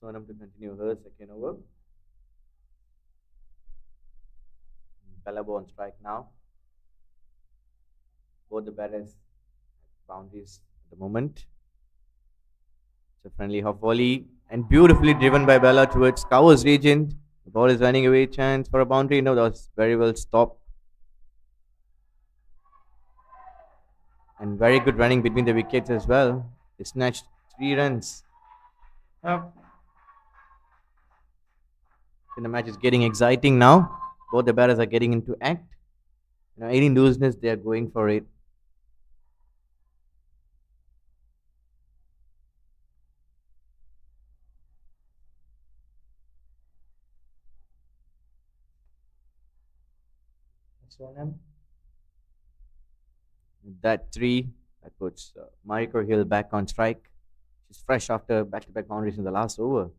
Sonam to continue her second over. Galabo on strike now. Both the batters at boundaries at the moment. It's a friendly half volley and beautifully driven by Bella towards Cower's region. The ball is running away. Chance for a boundary. No, that was very well stopped. And very good running between the wickets as well. They snatched 3 runs. Yep. And the match is getting exciting now. Both the batters are getting into act. Any looseness, they are going for it. That's one. That three, that puts Mariko Hill back on strike. She's fresh after back-to-back boundaries in the last over.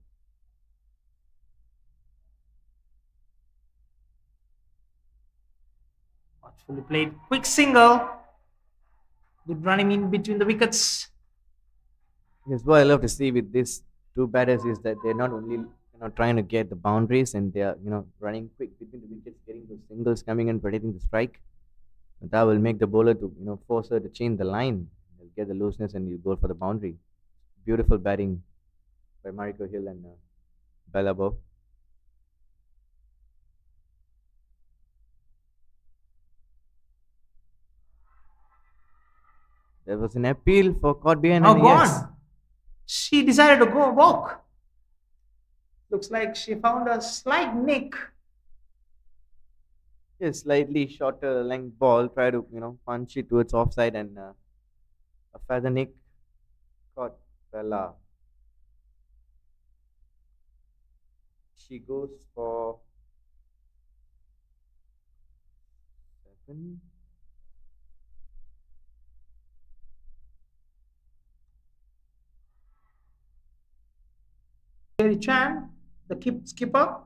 Watchfully played. Quick single. Good running in between the wickets. Yes, what I love to see with these two batters is that they're not only trying to get the boundaries and they are running quick between the wickets, getting those singles coming and protecting the strike. But that will make the bowler to force her to change the line. They'll get the looseness and you go for the boundary. Beautiful batting by Mariko Hill and Bellabo. There was an appeal for caught behind. Now And gone. yes, She decided to go walk. Looks like she found a slight nick. yes, slightly shorter length ball. Try to punch it towards offside and a feather nick caught Bella. She goes for 7. Jerry Chan, the skipper.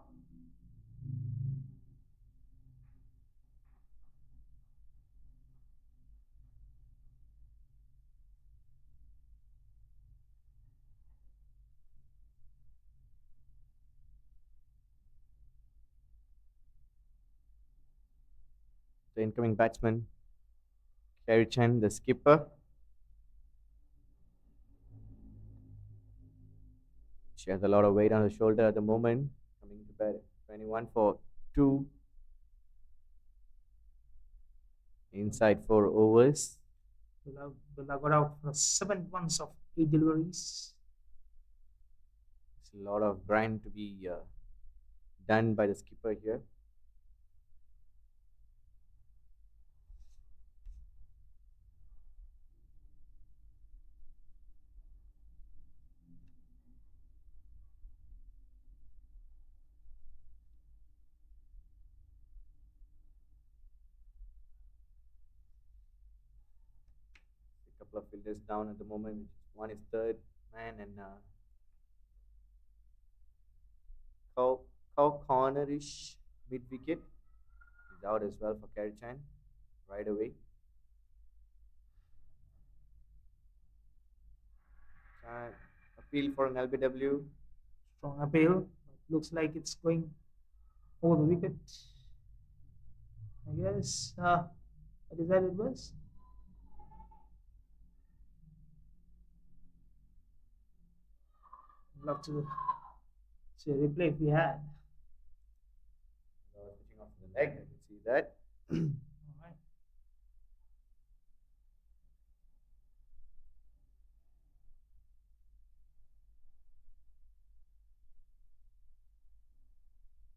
The incoming batsman, Kerry Chen, the skipper. She has a lot of weight on her shoulder at the moment. Coming to bat 21 for 2. Inside 4 overs. Bella got out for 7 runs of 8 deliveries. It's a lot of grind to be done by the skipper here. A couple of fielders down at the moment. One is third man and Cow cornerish mid wicket. He's out as well for Kerry Chan right away. Appeal for an LBW. Strong appeal. Looks like it's going over the wicket. I guess what is that it was? I'd love to see a replay if we had. Switching off the leg, I can see that. All right.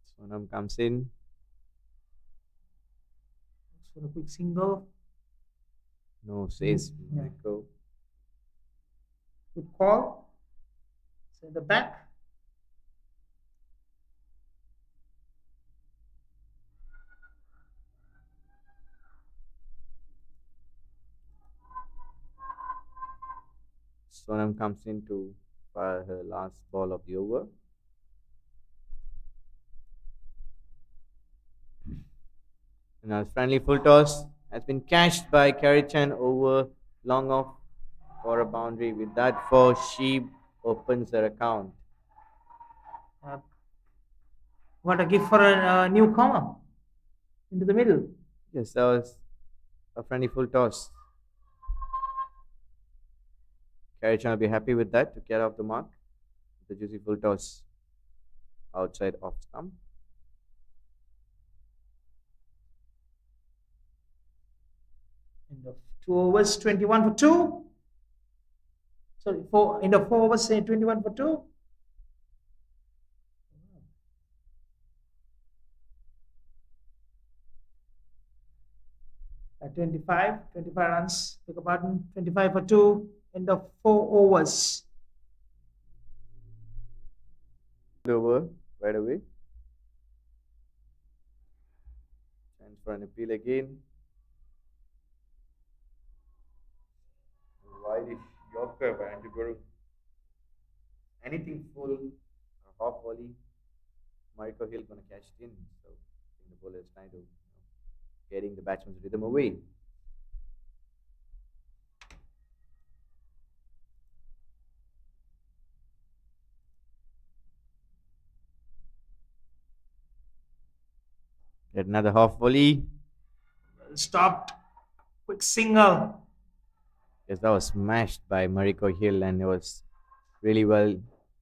Sonam comes in. Looks for a quick single. No, says Yeah. go. Good call. So the back. Sonam comes in to fire her last ball of the over. And a friendly full toss has been catched by Kerry Chan over long off for a boundary. With that 4, she opens her account. Uh, what a gift for a newcomer into the middle. Yes, that was a friendly full toss. Carriage will be happy with that to get off the mark. The juicy full toss outside off stump. End of 2 overs, 21 for 2. Sorry, end of 4 overs, 21 for 2. At 25 runs, beg a pardon, 25 for 2, end of 4 overs. Over right away. Chance for an appeal again. Wide Yorker by Andrew Guru. Anything full or half volley, Marco Hill gonna catch it in. So I think the bowler is trying to getting the batsman's rhythm away. Get another half volley. Stopped. Quick single. Yes, that was smashed by Mariko Hill and it was really well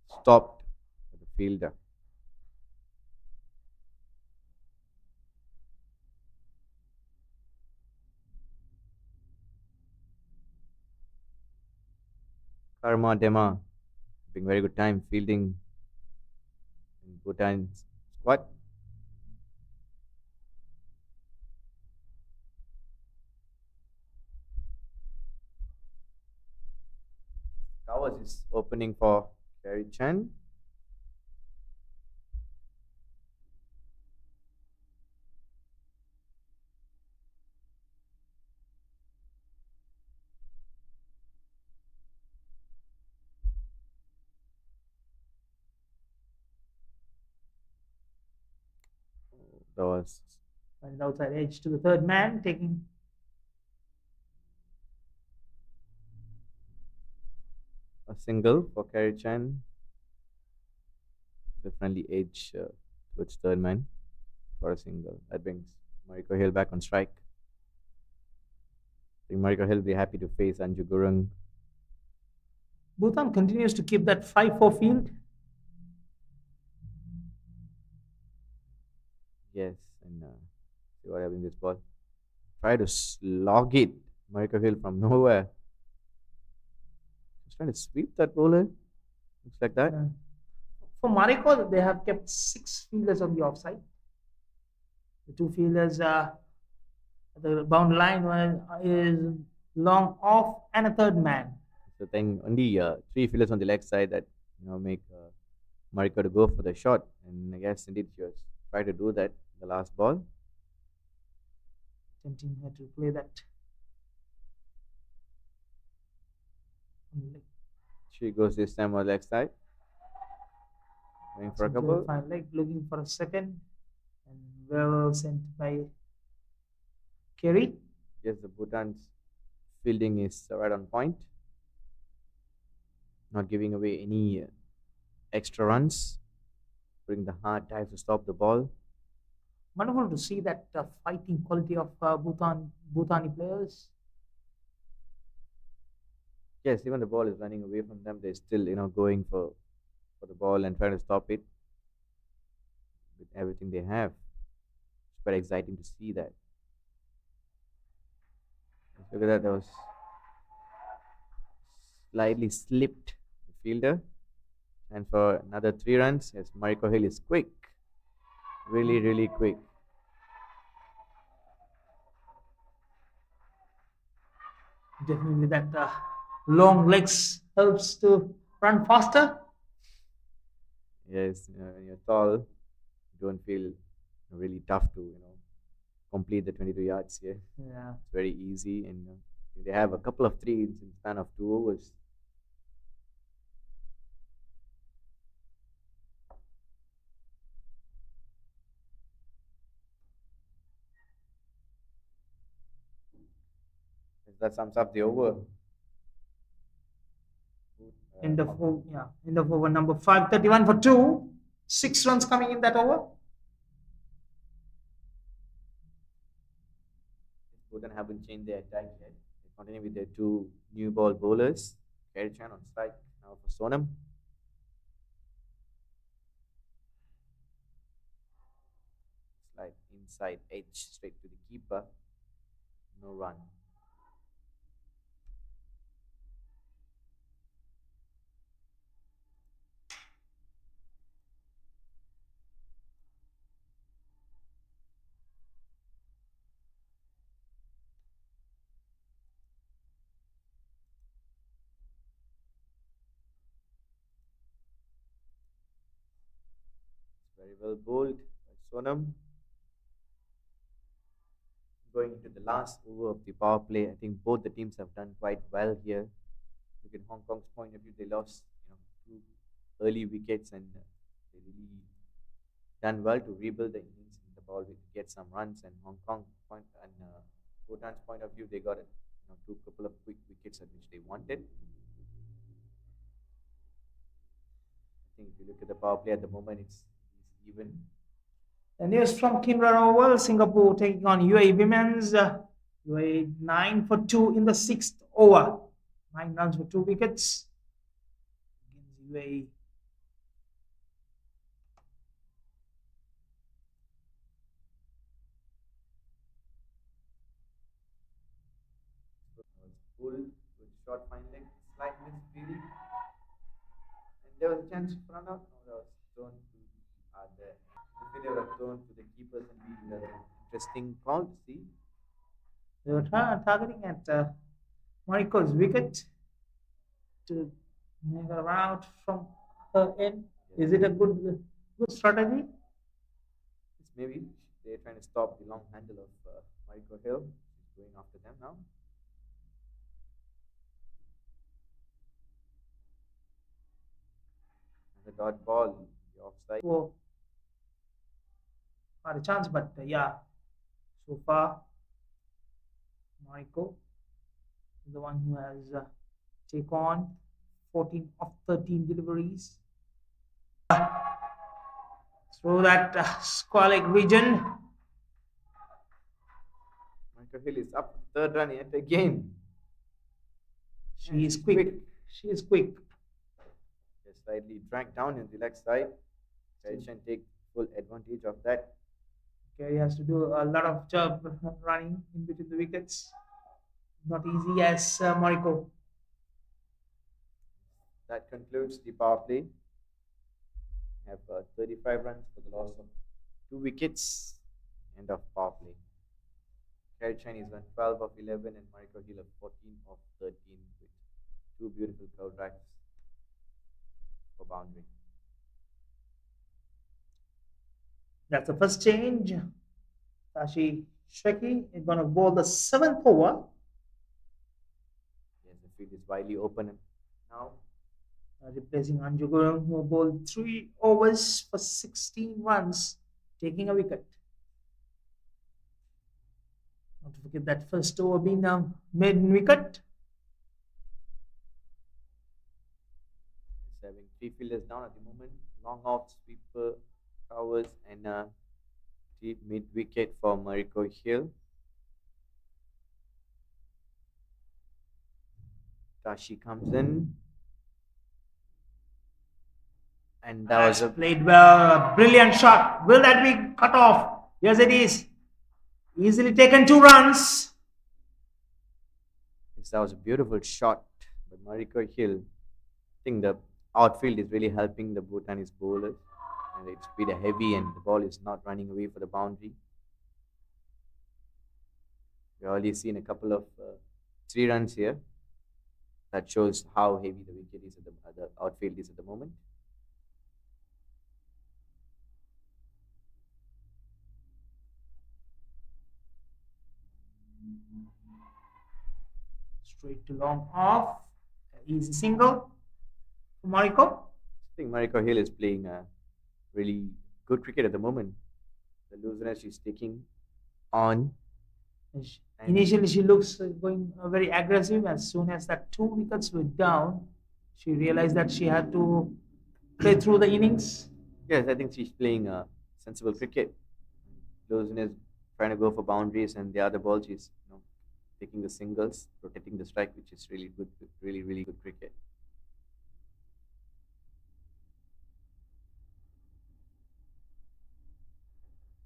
stopped by the fielder. Karma Dema having very good time fielding in Bhutan's squad. Towers is opening for Kerry Chan. That was And outside edge to the third man, taking a single for Kerry Chan. Definitely edge towards third man for a single. That brings Mariko Hill back on strike. I think Mariko Hill will be happy to face Anju Gurung. Bhutan continues to keep that 5-4 field. Yes, and see what happens in this ball. Try to slog it, Mariko Hill from nowhere. Just trying to sweep that bowler. Looks like that. For Mariko, they have kept 6 fielders on the offside. The 2 fielders at the bound line is long off and a third man. So then only 3 fielders on the leg side that make Mariko to go for the shot. And I guess indeed she was trying to do that the last ball. Tempting her to play that. She goes this time on the leg side. Going for a couple. Fine leg, looking for a second. And well sent by Kerry. Yes, the Bhutan's fielding is right on point. Not giving away any extra runs. Putting the hard dive to stop the ball. Wonderful to see that fighting quality of Bhutani players. Yes, even the ball is running away from them. They're still, going for the ball and trying to stop it with everything they have. It's very exciting to see that. Look at that. That was slightly slipped the fielder. And for another 3 runs, yes, Mariko Hill is quick. Really, really quick. Definitely that long legs helps to run faster. Yes, when you're tall, you don't feel really tough to, complete the 22 yards here. Yeah. It's very easy and they have a couple of threes in the span of 2 overs. That sums up the over. End of over number 5, 31 for 2. 6 runs coming in that over. Bhutan haven't changed their attack yet. They continue with their two new ball bowlers. Kerichan on strike now for Sonam. Slide inside edge straight to the keeper. No run. Very well bowled by Sonam. Going into the last over of the power play, I think both the teams have done quite well here. Look at Hong Kong's point of view; they lost, two early wickets, and they really done well to rebuild the innings in the ball to get some runs. And Hong Kong point and Bhutan's point of view, they got two couple of quick wickets at which they wanted. I think if you look at the power play at the moment, it's even. The news from Kimra Oval, Singapore taking on UAE Women's. UAE 9 for 2 in the 6th over. 9 runs for 2 wickets. Against UAE. Pulled with short fine leg, slight misfield, and there was a chance to run out. No, that was thrown to the other. The failure was thrown to the keepers, and we did an interesting call to see. They were targeting at Mariko's wicket to make a run out from her end. Is it a good strategy? It's maybe they're trying to stop the long handle of Mariko Hill. She's going after them now. The dot ball, the offside. Oh, not a chance, but yeah, so far, Mariko is the one who has taken on 14 of 13 deliveries. Through that squalic region. Mariko Hill is up third run yet again. She is quick. She is quick. Slightly dragged down in the leg side. Kerichan take full advantage of that. Kerry has to do a lot of job running in between the wickets. Not easy as Mariko. That concludes the power play. We have 35 runs for the loss of 2 wickets. End of power play. Kerichan is on 12 of 11 and Mariko Hill of 14 of 13 with 2 beautiful curl drives for boundary. That's the first change. Tashi Sheki is going to bowl the 7th over. Yes, the field is widely open now. Replacing Anju Gurung, who bowled 3 overs for 16 runs, taking a wicket. Not to forget that first over being a maiden wicket. It's having 3 fielders down at the moment. Long off, sweeper, covers, and mid wicket for Mariko Hill. Tashi comes in. And that was a played well, a brilliant shot. Will that be cut off? Yes, it is. Easily taken 2 runs. Yes, that was a beautiful shot by Mariko Hill. I think the outfield is really helping the Bhutanese bowlers. And it's pretty heavy and the ball is not running away for the boundary. We've already seen a couple of 3 runs here. That shows how heavy the wicket is at the outfield is at the moment. Straight to long off. Easy single for Mariko. I think Mariko Hill is playing really good cricket at the moment. The looseness she's taking on. Initially, she looks going very aggressive. As soon as that 2 wickets were down, she realized that she had to play through the innings. Yes, I think she's playing sensible cricket. Losing is trying to go for boundaries, and the other ball she's taking the singles, protecting the strike, which is really good, really good cricket.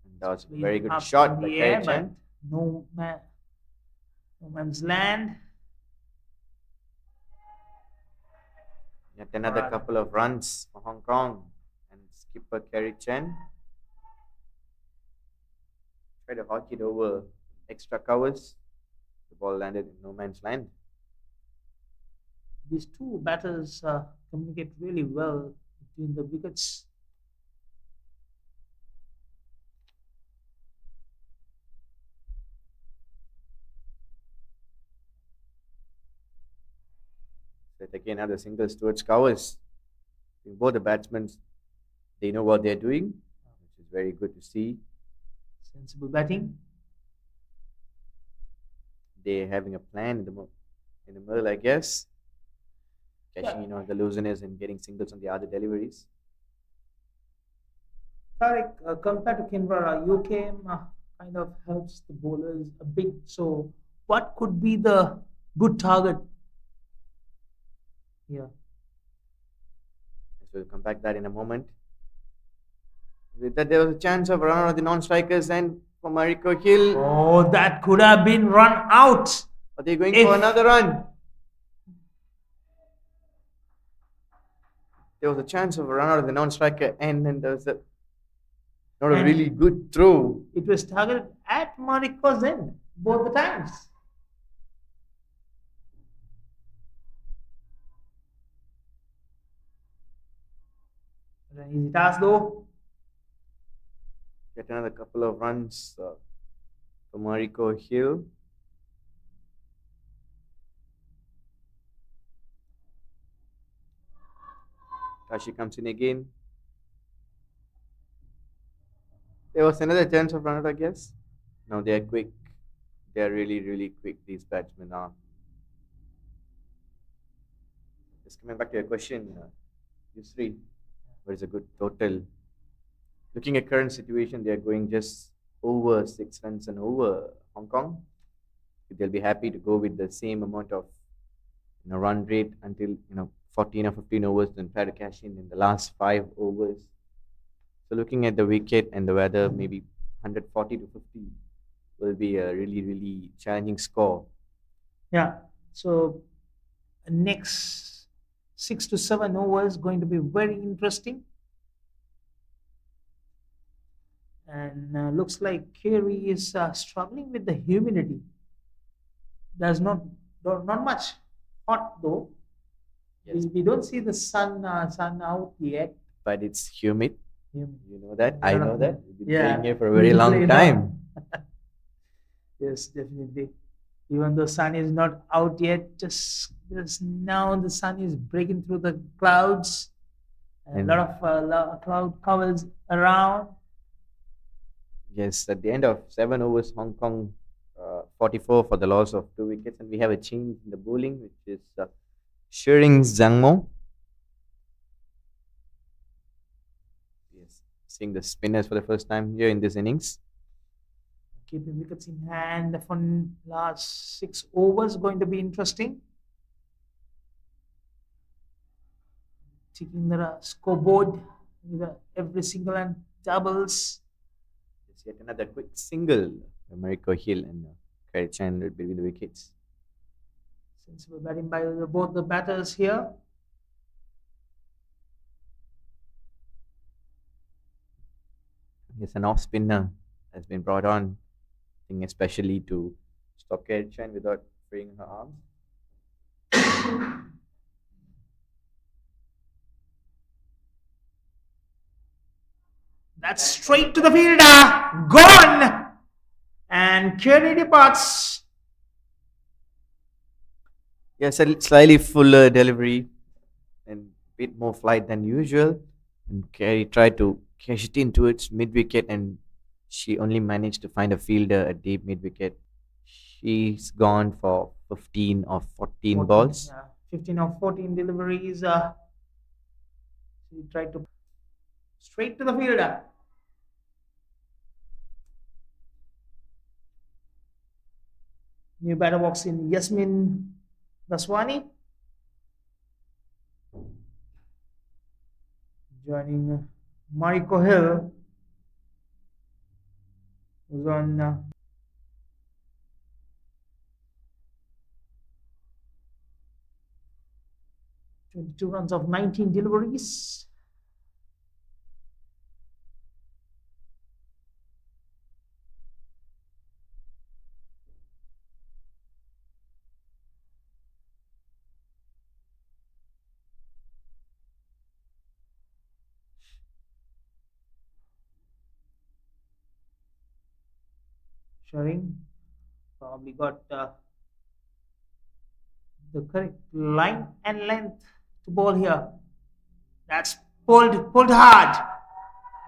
And that was a very good Up in shot by the Kerry air, but Chen. no man, no man's land. Yet Or another rather, couple of runs for Hong Kong, and skipper Kerry Chen tried to hock it over extra covers. The ball landed in no man's land. these two batters communicate really well between the wickets. But again, another singles towards covers. Both the batsmen, they know what they're doing, which is very good to see. Sensible batting. They're having a plan in the middle, I guess, Yeah, cashing in on the looseness and getting singles on the other deliveries. Tariq, compared to Kinvara, UKM kind of helps the bowlers a bit. So, what could be the good target here? So we'll come back to that in a moment. With that, there was a chance of run out of the non-strikers and for Mariko Hill. Oh, that could have been run out. Are they going If for another run? There was a chance of a run out of the non-striker and then there was not a really and good throw. it was targeted at Mariko's end both the times. An easy task though. Get another couple of runs for Mariko Hill. Tashi comes in again. There was another chance of run out, I guess. Now they are quick. They are really quick, these batsmen are. Just coming back to your question, Yusri, what is a good total? Looking at current situation, they are going just over 6 runs and over Hong Kong. They'll be happy to go with the same amount of run rate until 14 or 15 overs and try to cash in the last 5 overs. So looking at the wicket and the weather, maybe 140 to 50 will be a really challenging score. Yeah. So next 6 to 7 overs going to be very interesting. And looks like Kerry is struggling with the humidity. There's not much hot though. Yes, We don't see the sun out yet. but it's humid. Humid. You know that. A I lot know of that. We've been yeah. playing here for a very We long play time. Yes, definitely. Even though sun is not out yet, just now the sun is breaking through the clouds. A And lot of cloud covers around. yes, at the end of 7 overs, Hong Kong 44 for the loss of 2 wickets, and we have a change in the bowling, which is Shiring Zhangmo. Yes, seeing the spinners for the first time here in this innings. Keeping wickets in hand for last 6 overs going to be interesting. Checking the scoreboard with every single and doubles. Yes, yet another quick single. Mariko Hill and Kerry Chan between the wickets. Sensible batting by both the batters here. Yes, an off spinner has been brought on, I think especially to stop Kerry Chan without freeing her arms. That's straight to the fielder. Gone. And Kerry departs. Yes, a slightly fuller delivery and a bit more flight than usual. And Kerry tried to cash it in towards mid wicket, and she only managed to find a fielder at deep mid wicket. She's gone for 15 or 14 balls. 15 or 14 deliveries. She tried to. Straight to the fielder. New batter box in Yasmin Daswani. Joining Mariko Hill, who's on 22 runs of 19 deliveries. Showing probably got the correct line and length to ball here. That's pulled hard.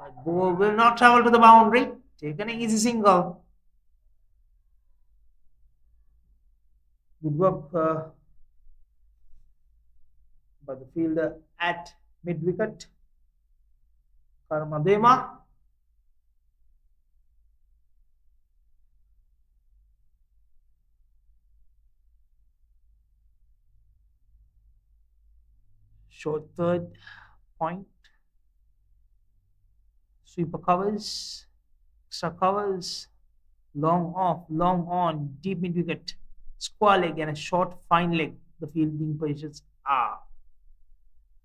But ball will not travel to the boundary. Take an easy single. Good work by the fielder at mid wicket. Karmadema. Short third point. Sweeper covers. Extra covers. Long off, long on, deep mid wicket. Square leg and a short fine leg. The fielding positions are.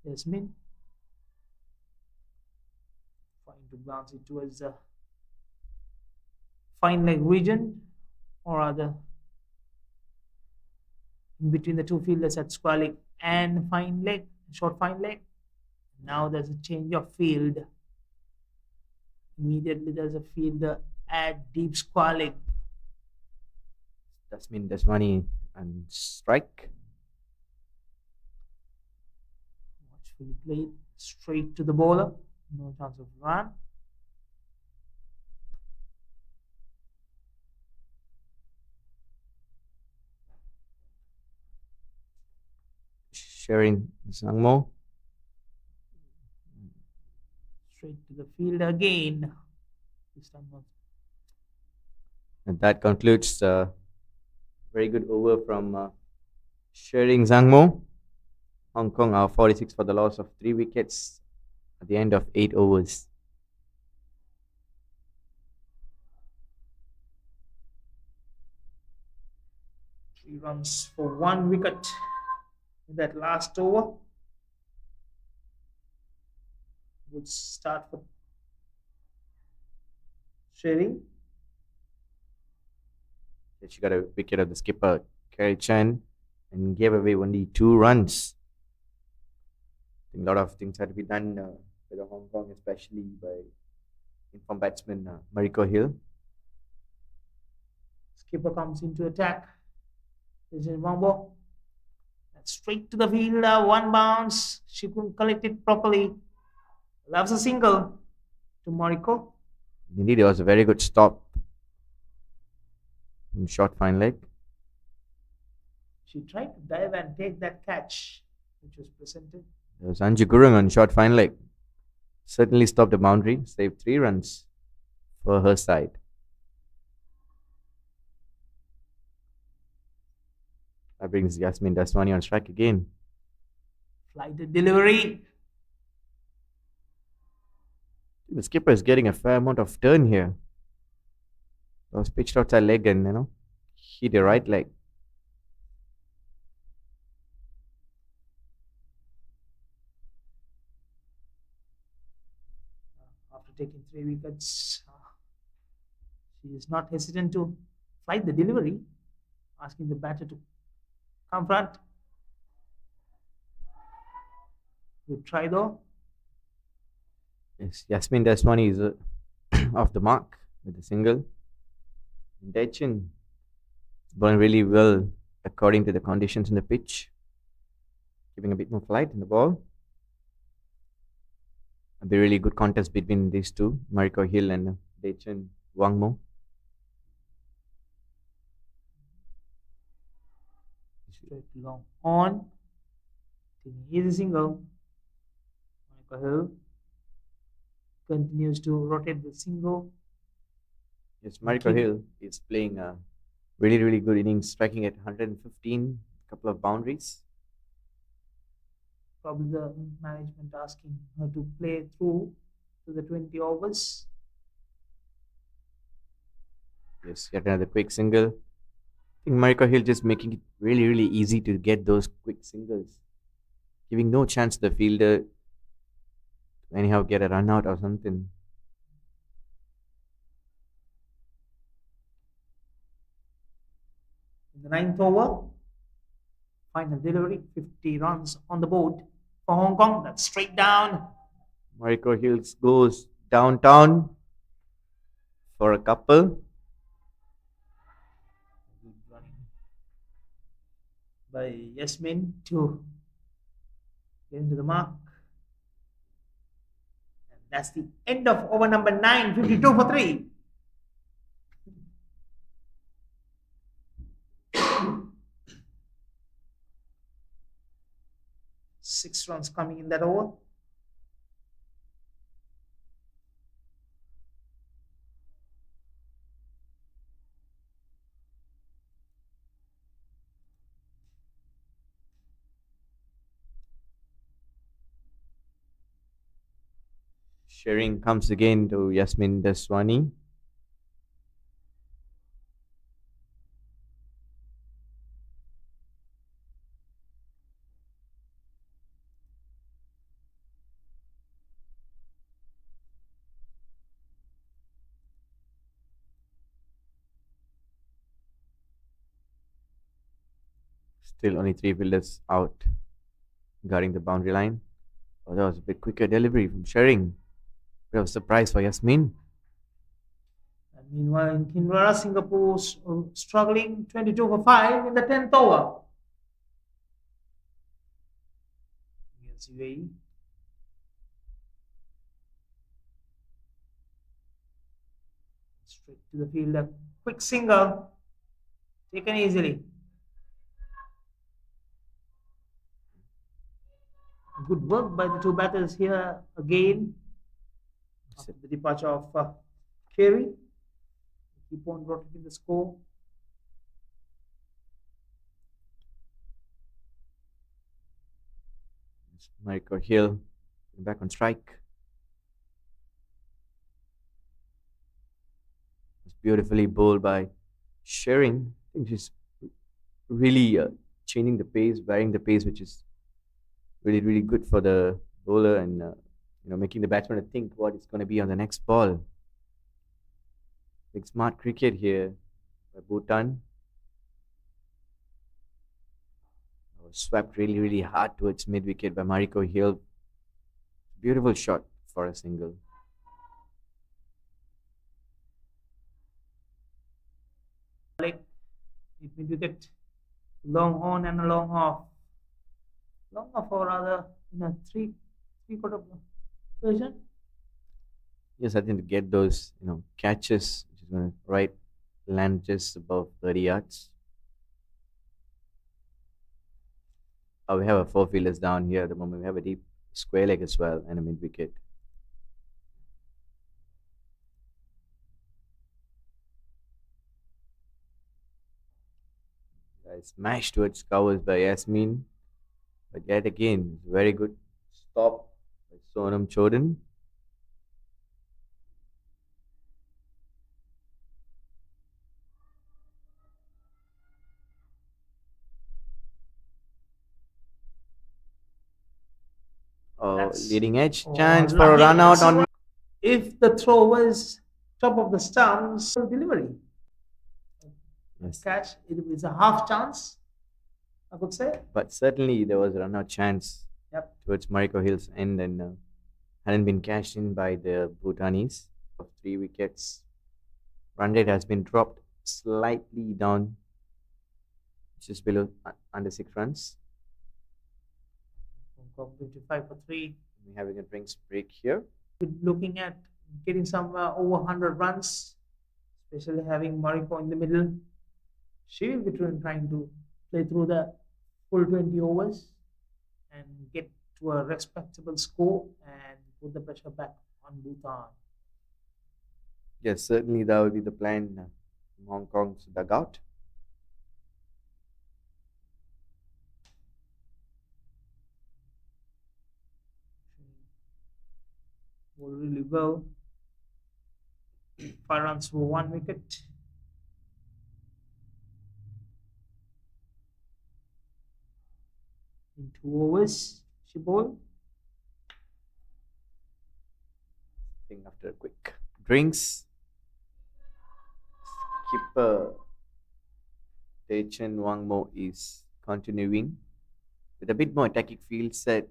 Yasmin trying to glance it towards the fine leg region, or rather in between the two fielders at square leg and fine leg, short fine leg. Now there's a change of field. Immediately there's a fielder at deep square leg. Yasmin Daswani and strike. Watchfully played straight to the bowler. No chance of run. Sharing Zangmo. Straight to the field again. This time not. And that concludes a very good over from Sharing Zangmo. Hong Kong are 46 for the loss of 3 wickets at the end of 8 overs. Three runs for 1 wicket in that last over. Good start for Sharing. She got a wicket of the skipper, Kerry Chen, and gave away only 2 runs. I think a lot of things had to be done by the Hong Kong, especially by informed batsman Mariko Hill. Skipper comes into attack. This is Wangbo. That's straight to the fielder. 1 bounce. She couldn't collect it properly. Loves a single to Mariko. Indeed, it was a very good stop. Short fine leg. She tried to dive and take that catch, which was presented. There was Anju Gurung on short fine leg. Certainly stopped the boundary, saved 3 runs for her side. That brings Yasmin Daswani on strike again. Flighted delivery. The skipper is getting a fair amount of turn here. It was pitched outside leg and, hit the right leg. After taking 3 wickets, she is not hesitant to flight the delivery, asking the batter to come front. Good try though. Yes, Yasmin Daswani is off the mark with a single. Dachin is bowling really well according to the conditions in the pitch. Giving a bit more flight in the ball. A be really good contest between these two, Mariko Hill and Dachin Wangmo. Straight long on. Taking easy single. Mariko Hill. continues to rotate the single. Yes, Mariko Hill is playing a really good innings, striking at 115, couple of boundaries. Probably the management asking her to play through to the 20 overs. Yes, yet another quick single. I think Mariko Hill just making it really easy to get those quick singles, giving no chance to the fielder to anyhow get a run out or something. In the ninth over, final delivery, 50 runs on the board for Hong Kong. That's straight down. Mariko Hills goes downtown for a couple. Good running by Yasmin to get into the mark. And that's the end of over number 9, 52 for 3. Six runs coming in that over. Sharing comes again to Yasmin Deswani. Still only 3 fielders out guarding the boundary line. Oh, that was a bit quicker delivery from Sharing. Bit of a surprise for Yasmin. And meanwhile, in Kinvara, Singapore struggling 22 for 5 in the 10th over. Against UAE. Straight to the fielder. Quick single. Taken easily. Good work by the two batters here again. After the departure of Carey. Keep on rotating the score. Mariko Hill back on strike. It's beautifully bowled by Sharing. I think she's really changing the pace, varying the pace, which is really good for the bowler and making the batsman think what is going to be on the next ball. Big smart cricket here by Bhutan. Swept really hard towards mid wicket by Mariko Hill. Beautiful shot for a single. Like mid wicket, long on and a long off. Long off, or rather, in a three-quarter version. Yes, I think to get those catches, which is going to right land just above 30 yards. We have a 4 fielders down here at the moment. We have a deep square leg as well and a mid wicket. Smashed towards covers by Yasmin. But yet again, very good stop by Sonam Chodan. Leading edge chance for a run out on. If the throw was top of the stumps, delivery. Yes. Catch, it is a half chance, I could say. But certainly there was a run out chance towards Mariko Hill's end and hadn't been cashed in by the Bhutanese. Of 3 wickets. Run rate has been dropped slightly down, just below under 6 runs. 55 for 3. We're having a drinks break here. Looking at getting some over 100 runs, especially having Mariko in the middle. She will be trying to play through the full 20 overs and get to a respectable score and put the pressure back on Bhutan. Yes, certainly that will be the plan from Hong Kong's dugout. Bowled really well. 5 runs for 1 wicket. In 2 overs, she bowled. I think after a quick drinks, skipper Chen Wang Mo is continuing with a bit more attacking field set.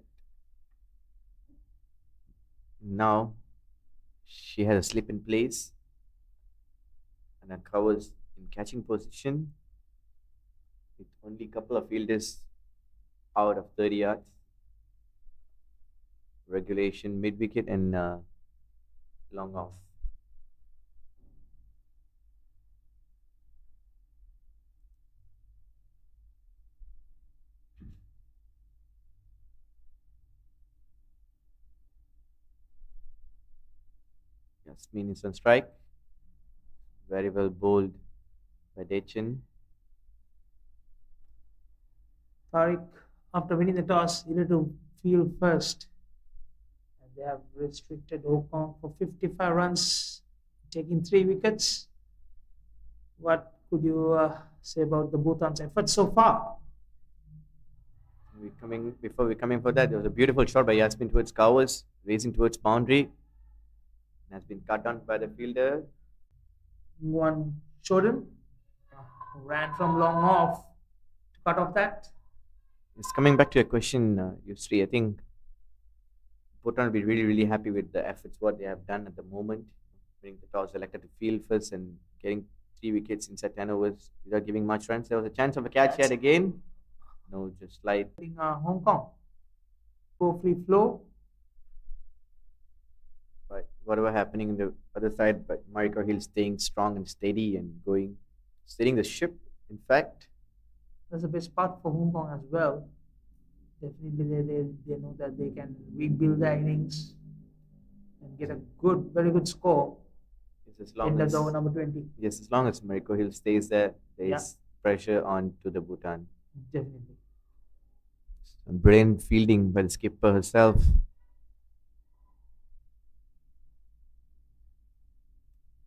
Now she has a slip in place and her covers in catching position with only a couple of fielders out of 30 yards. Regulation mid wicket and long off. Yasmin is on strike. Very well bowled by Dechen. Tariq, after winning the toss, needed to field first. And they have restricted Hong Kong for 55 runs, taking 3 wickets. What could you say about the Bhutan's efforts so far? Before we coming for that, there was a beautiful shot by Yasmin towards covers, racing towards boundary. Has been cut down by the fielder. One Shoden ran from long off to cut off that. It's coming back to your question, Yusri. I think Bhutan will be really, really happy with the efforts what they have done at the moment. Winning the toss, elected to field first and getting 3 wickets inside 10 overs without giving much runs. There was a chance of a catch yet again. No, just slide. In Hong Kong, go free flow. But whatever happening in the other side, but Mariko Hill staying strong and steady and going, steering the ship. In fact, That's the best part for Hong Kong as well. Definitely, they know that they can rebuild their innings and get a very good score yes, as in long the as over number 20. yes, as long as Mariko Hill stays there, there Yeah. is pressure on to the Bhutan. Definitely. Some brilliant fielding by the skipper herself.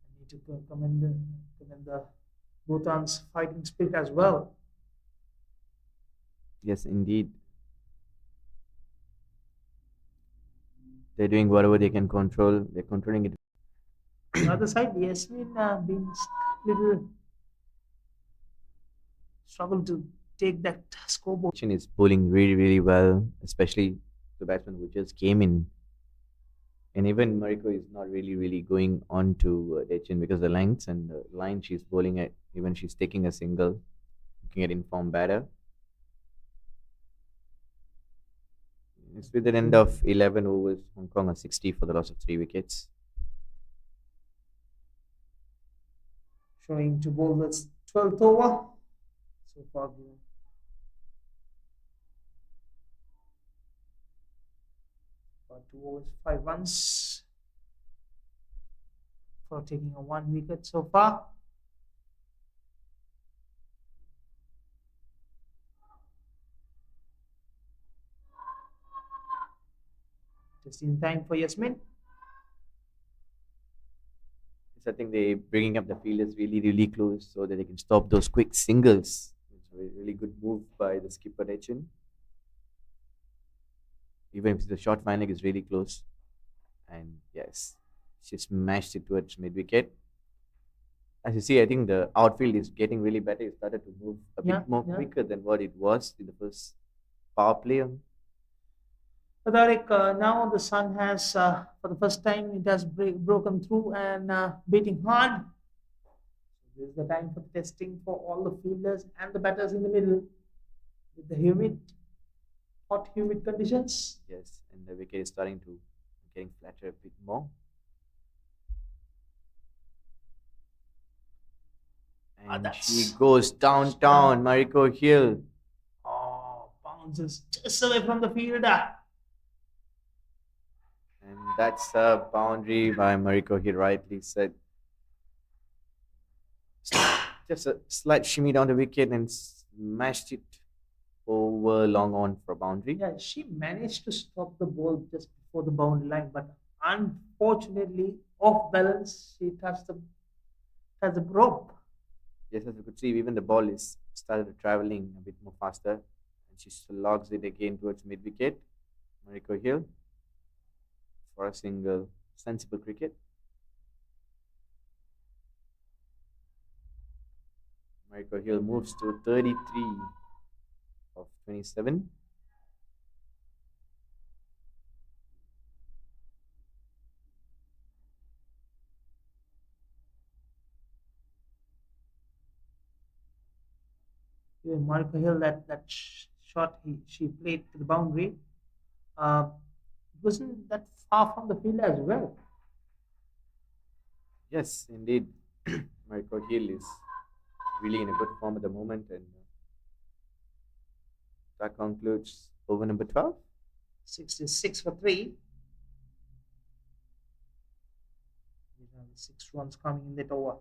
I need to commend the Bhutan's fighting spirit as well. Yes, indeed. They're doing whatever they can control. They're controlling it. On the other side, Yasmin been little struggle to take that scoreboard. Dechen is bowling really, really well, especially the batsman who just came in. And even Mariko is not really, really going on to Dechen because the lengths and the line she's bowling at, even she's taking a single, looking at informed batter. It's with an end of 11 overs. Hong Kong are 60 for the loss of 3 wickets. Showing to bowl the 12th over. So far, 2 overs, 5 runs for taking a 1 wicket so far. Just in time for Yasmin. I think they're bringing up the fielders really, really close so that they can stop those quick singles. It's a really good move by the skipper Dechen. Even if the short fine leg is really close. And yes, she smashed it towards mid wicket. As you see, I think the outfield is getting really better. It started to move a bit more quicker than what it was in the first power play. Tariq, now the sun has, for the first time, it has broken through and beating hard. This is the time for testing for all the fielders and the batters in the middle with the hot, humid conditions. Yes, and the wicket is starting to getting flatter a bit more. And she goes downtown, Mariko Hill. Oh, bounces just away from the fielder. And that's a boundary by Mariko. He rightly said. Just a slight shimmy down the wicket and smashed it over long on for a boundary. Yeah, she managed to stop the ball just before the boundary line, but unfortunately, off balance, she touched the rope. Yes, as you could see, even the ball is started traveling a bit more faster, and she slogs it again towards mid wicket. Mariko Hill for a single, sensible cricket. Mariko Hill moves to 33 of 27. Even Monica Hill, shot she played to the boundary, uh, wasn't that far from the field as well. Yes, indeed, Mariko Hill is really in a good form at the moment, and that concludes over number 12. 66 for 3. These are the 6 runs coming in that over.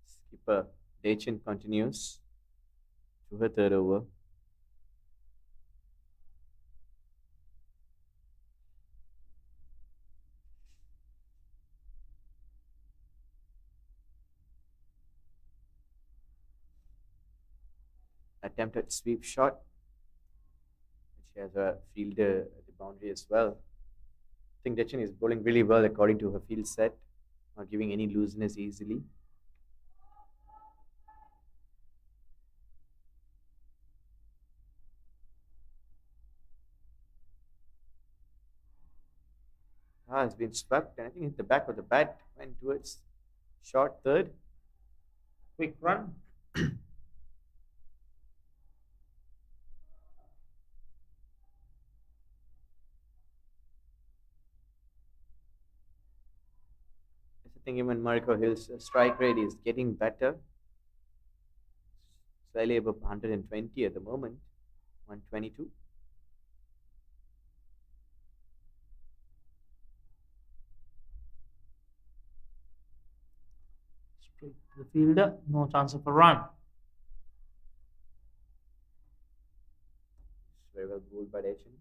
Skipper Dachin continues to her third over. Attempted sweep shot, which has a fielder at the boundary as well. I think Dachin is bowling really well according to her field set, not giving any looseness easily. Has been swept, and I think the back of the bat went towards short third. Quick run. I think even Mariko Hill's strike rate is getting better, slightly above 120 at the moment, 122. Straight to the fielder. No chance of a run. It's very well bowled by Dachin.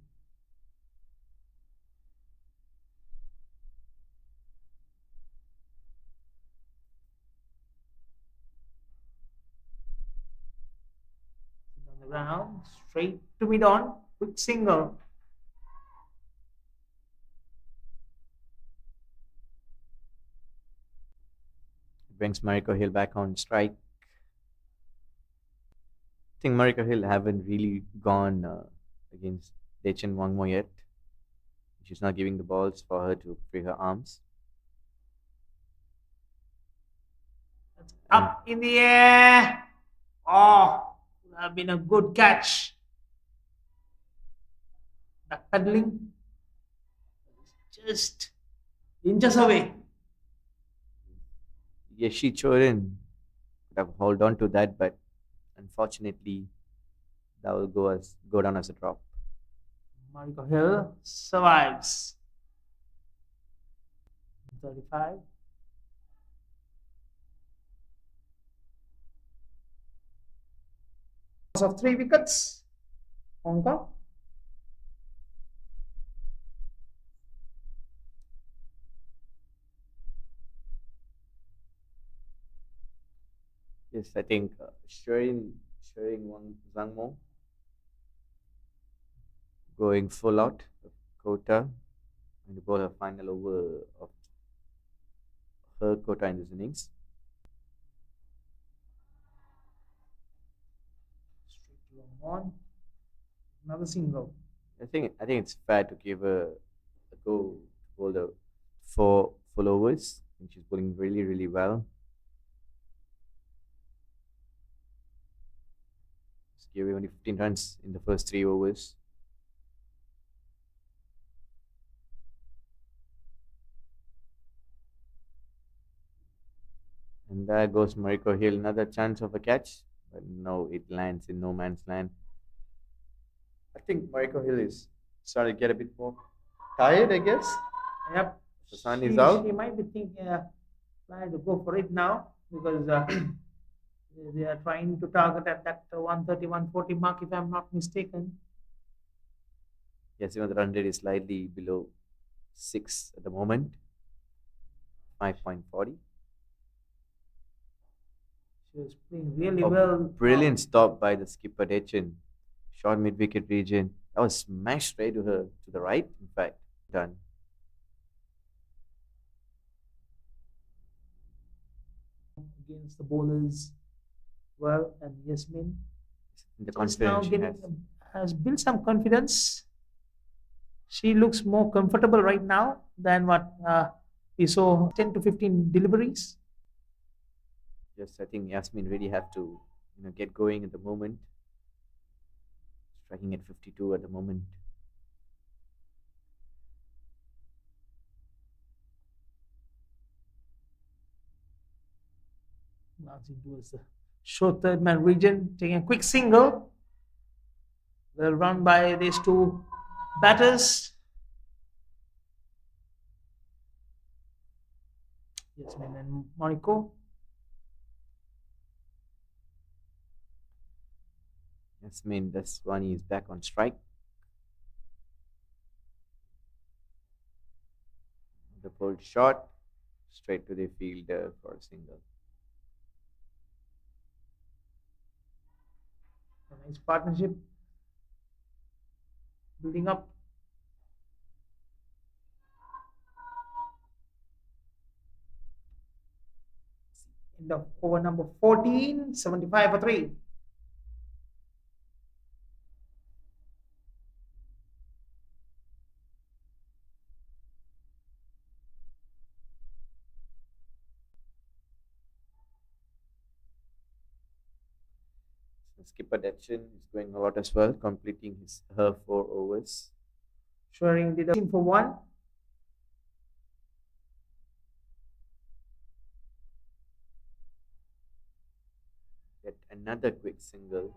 On the ground. Straight to mid on. Quick single. Brings Mariko Hill back on strike. I think Mariko Hill haven't really gone against Dachin Wangmo yet. She's not giving the balls for her to free her arms. That's up in the air. Oh, would have been a good catch. Back pedaling. Just inches away. Yeshi Chorin could have hold on to that, but unfortunately, that will go down as a drop. Mariko Hill survives. 35. Of 3 wickets. Hong Kong. Yes, I think Shering Wang Zhangmo going full out of quota and to bowl her final over of her quota in this innings. Straight to long on. Another single. I think it's fair to give her a go to bowl the 4 full overs. I think she's bowling really, really well. Just gave away only 15 runs in the first 3 overs. And there goes Mariko Hill, another chance of a catch. but no, it lands in no man's land. I think Michael Hill is starting to get a bit more tired, I guess. Yep. The sun she, is out. She might be thinking, trying to go for it now because they are trying to target at that 130, 140 mark, if I'm not mistaken. Yes, even the run rate is slightly below 6 at the moment, 5.40. She was playing really A well. brilliant stop by the skipper Dechen. Short mid wicket region. That was smashed straight to her, to the right, in fact. Done. Against the bowlers well, and Yasmin The just now confidence she getting has. has built some confidence. She looks more comfortable right now than what we saw 10 to 15 deliveries. Yes, I think Yasmin really have to, get going at the moment. Striking at 52 at the moment. Launching towards the short third man region, taking a quick single. Well run by these two batters. Yasmin and Monaco. Yasmin Daswani is back on strike. The pulled shot straight to the fielder for a single. A nice partnership building up. End of over number 14, 75 for 3. Skipper Dechen is going a lot as well, completing her 4 overs. Showing the team for 1. Yet another quick single.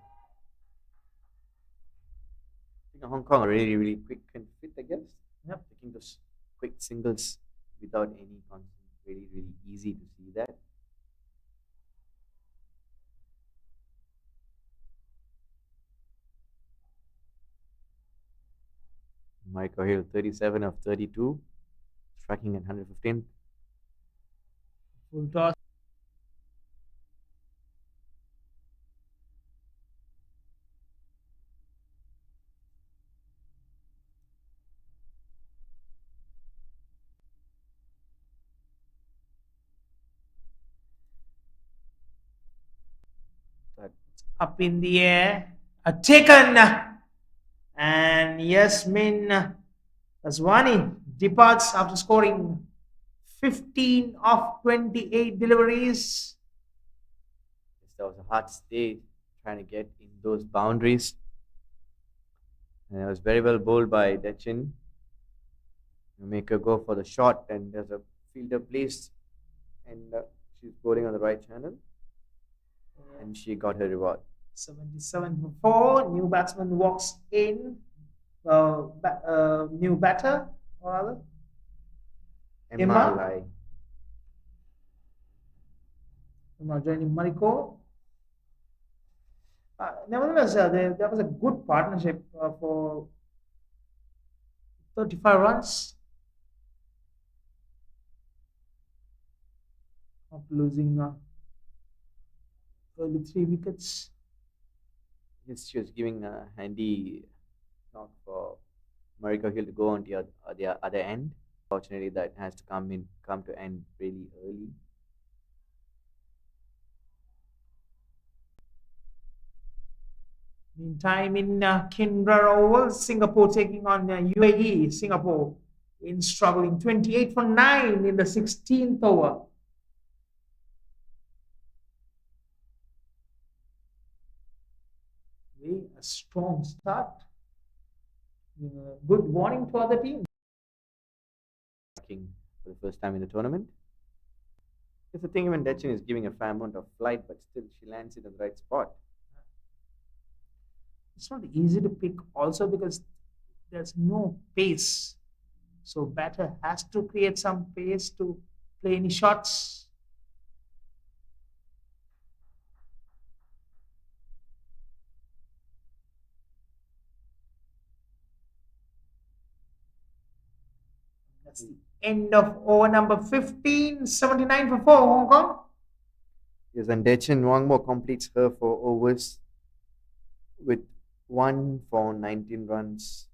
I think Hong Kong are really, really quick and fit, I guess. Yep. Taking those quick singles without any constant. Really, really easy to see that. Michael Hill, 37 of 32, striking at 115. Full toss. But Up in the air. Taken. And Yasmin Aswani departs after scoring 15 of 28 deliveries. that was a hard stay trying to get in those boundaries. And it was very well bowled by Dechen. Make her go for the shot, and there's a fielder placed, and she's bowling on the right channel, and she got her reward. 77 for 4. New batsman walks in. New batter, or rather. Emma. Emma joining Mariko. Nevertheless, there was a good partnership for 35 runs. Of losing early 3 wickets. Yes, she was giving a handy knock for Mariko Hill to go on the other end. Fortunately, that has to come to end really early. Meantime, in Kindra Oval, Singapore taking on UAE. Singapore in struggling 28 for 9 in the 16th over. A strong start. Good warning to other teams. For the first time in the tournament. It's the thing when Dechen is giving a fair amount of flight, but still she lands it in the right spot. It's not easy to pick also because there's no pace. So batter has to create some pace to play any shots. That's the end of over number 15, 79 for 4, Hong Kong. Yes, and Dechen Wangmo completes her 4 overs with 1 for 19 runs.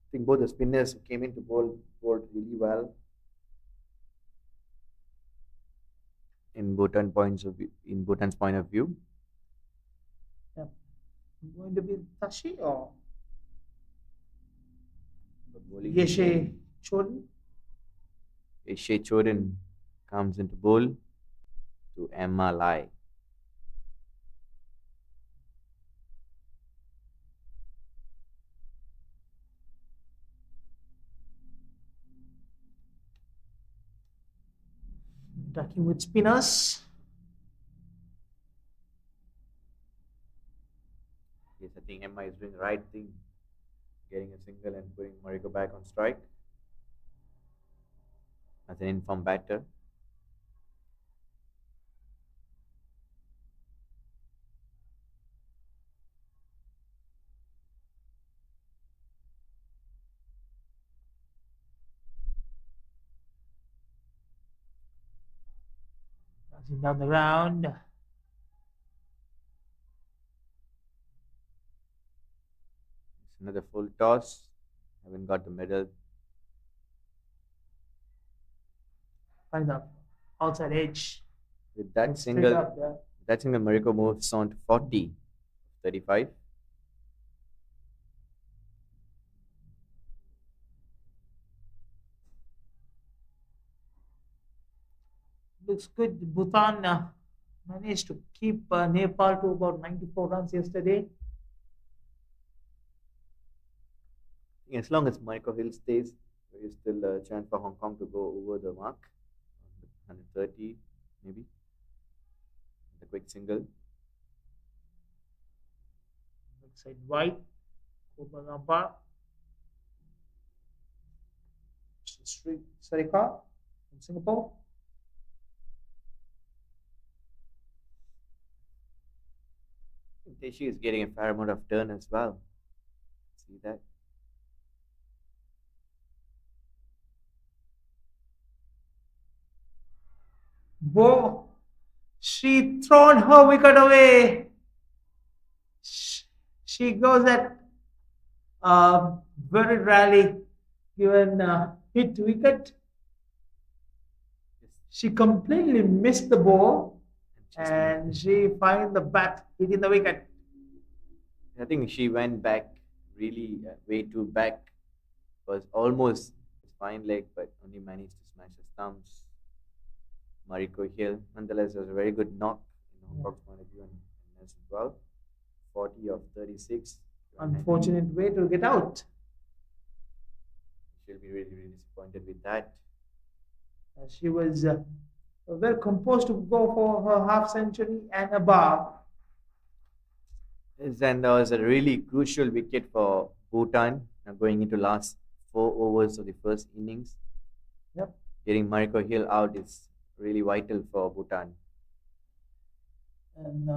I think both the spinners who came into bowled really well in Bhutan's point of view. Yep. Going to be Tashi or The bowling Yeshe Chodin? Eshe Chorin comes into bowl to Emma Lai. Attacking with spinners. Yes, I think Emma is doing the right thing, getting a single and putting Mariko back on strike as an informed batter. Passing down the ground. It's another full toss. Haven't got the medal. Find the outside edge. With that And straight single, up there. Mariko moves on to 40, 35. Looks good. Bhutan managed to keep Nepal to about 94 runs yesterday. As long as Mariko Hill stays, there is still a chance for Hong Kong to go over the mark, 130 maybe. The quick single. Backside wide. Over Nampa. Sri Sarika from Singapore. Teshi is getting a fair amount of turn as well. See that? Bo, she thrown her wicket away. She goes at very rarely given hit wicket. She completely missed the ball and she find the bat hitting the wicket. I think she went back really way too back. Was almost fine leg, but only managed to smash the stumps. Mariko Hill, nonetheless, was a very good knock in Hong Kong's point of view and as well. 40 of 36. Unfortunate way to get out. She'll be really, really disappointed with that. She was well composed to go for her half century and above. Yes, and there was a really crucial wicket for Bhutan going into last 4 overs of the first innings. Yep. Getting Mariko Hill out is really vital for Bhutan. And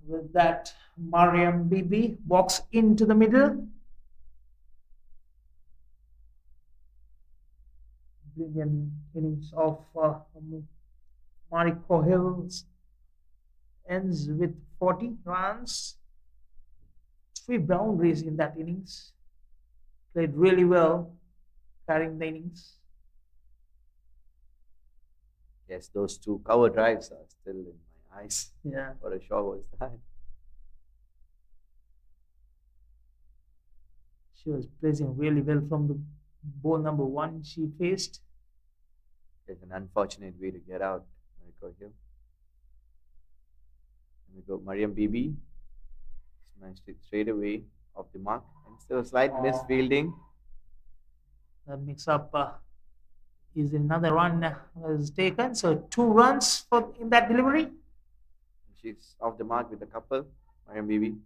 with that, Mariam Bibi walks into the middle. Brilliant innings of Mariko Hills ends with 40 runs. 3 boundaries in that innings. Played really well, carrying the innings. Yes, those 2 cover drives are still in my eyes. Yeah. What a shot was that? She was placing really well from the ball number 1 she faced. It's an unfortunate way to get out, Mariko Hill. And we go Mariam Bibi. Smashed it straight away off the mark. And still a slight misfielding. That makes up is another run was taken. So 2 runs for in that delivery. She's off the mark with a couple. Mariam Bibi.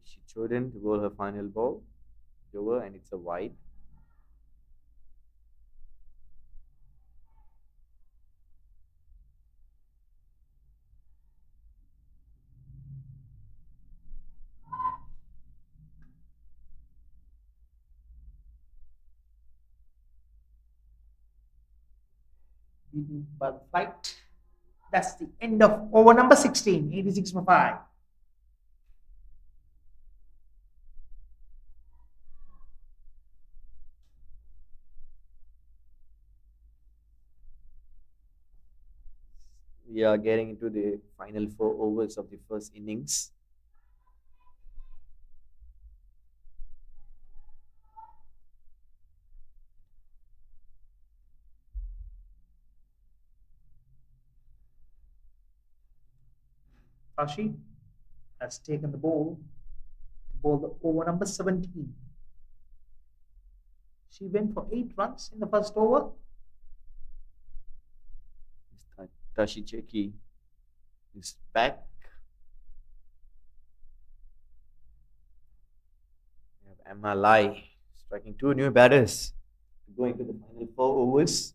She chosen to bowl her final ball. Over and it's a wide. Beaten by the flight. That's the end of over number 16, 86 for 5. We are getting into the final 4 overs of the first innings. Tashi has taken the ball to bowl the over number 17. She went for 8 runs in the first over. Tashi Cheki is back. We have Emma Lai striking 2 new batters to go into the final 4 overs.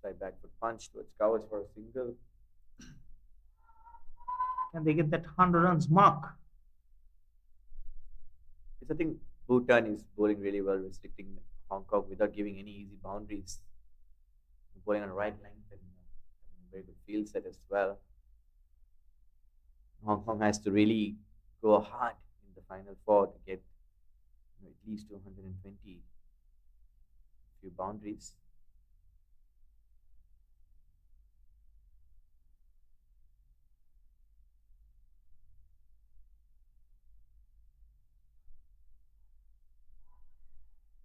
Slide back foot punch towards covers for a single. Can they get that 100 runs mark? It's I think Bhutan is bowling really well, restricting Hong Kong without giving any easy boundaries. Bowling on the right length and having a very good field set as well. Hong Kong has to really go hard in the final 4 to get at least 220 few boundaries.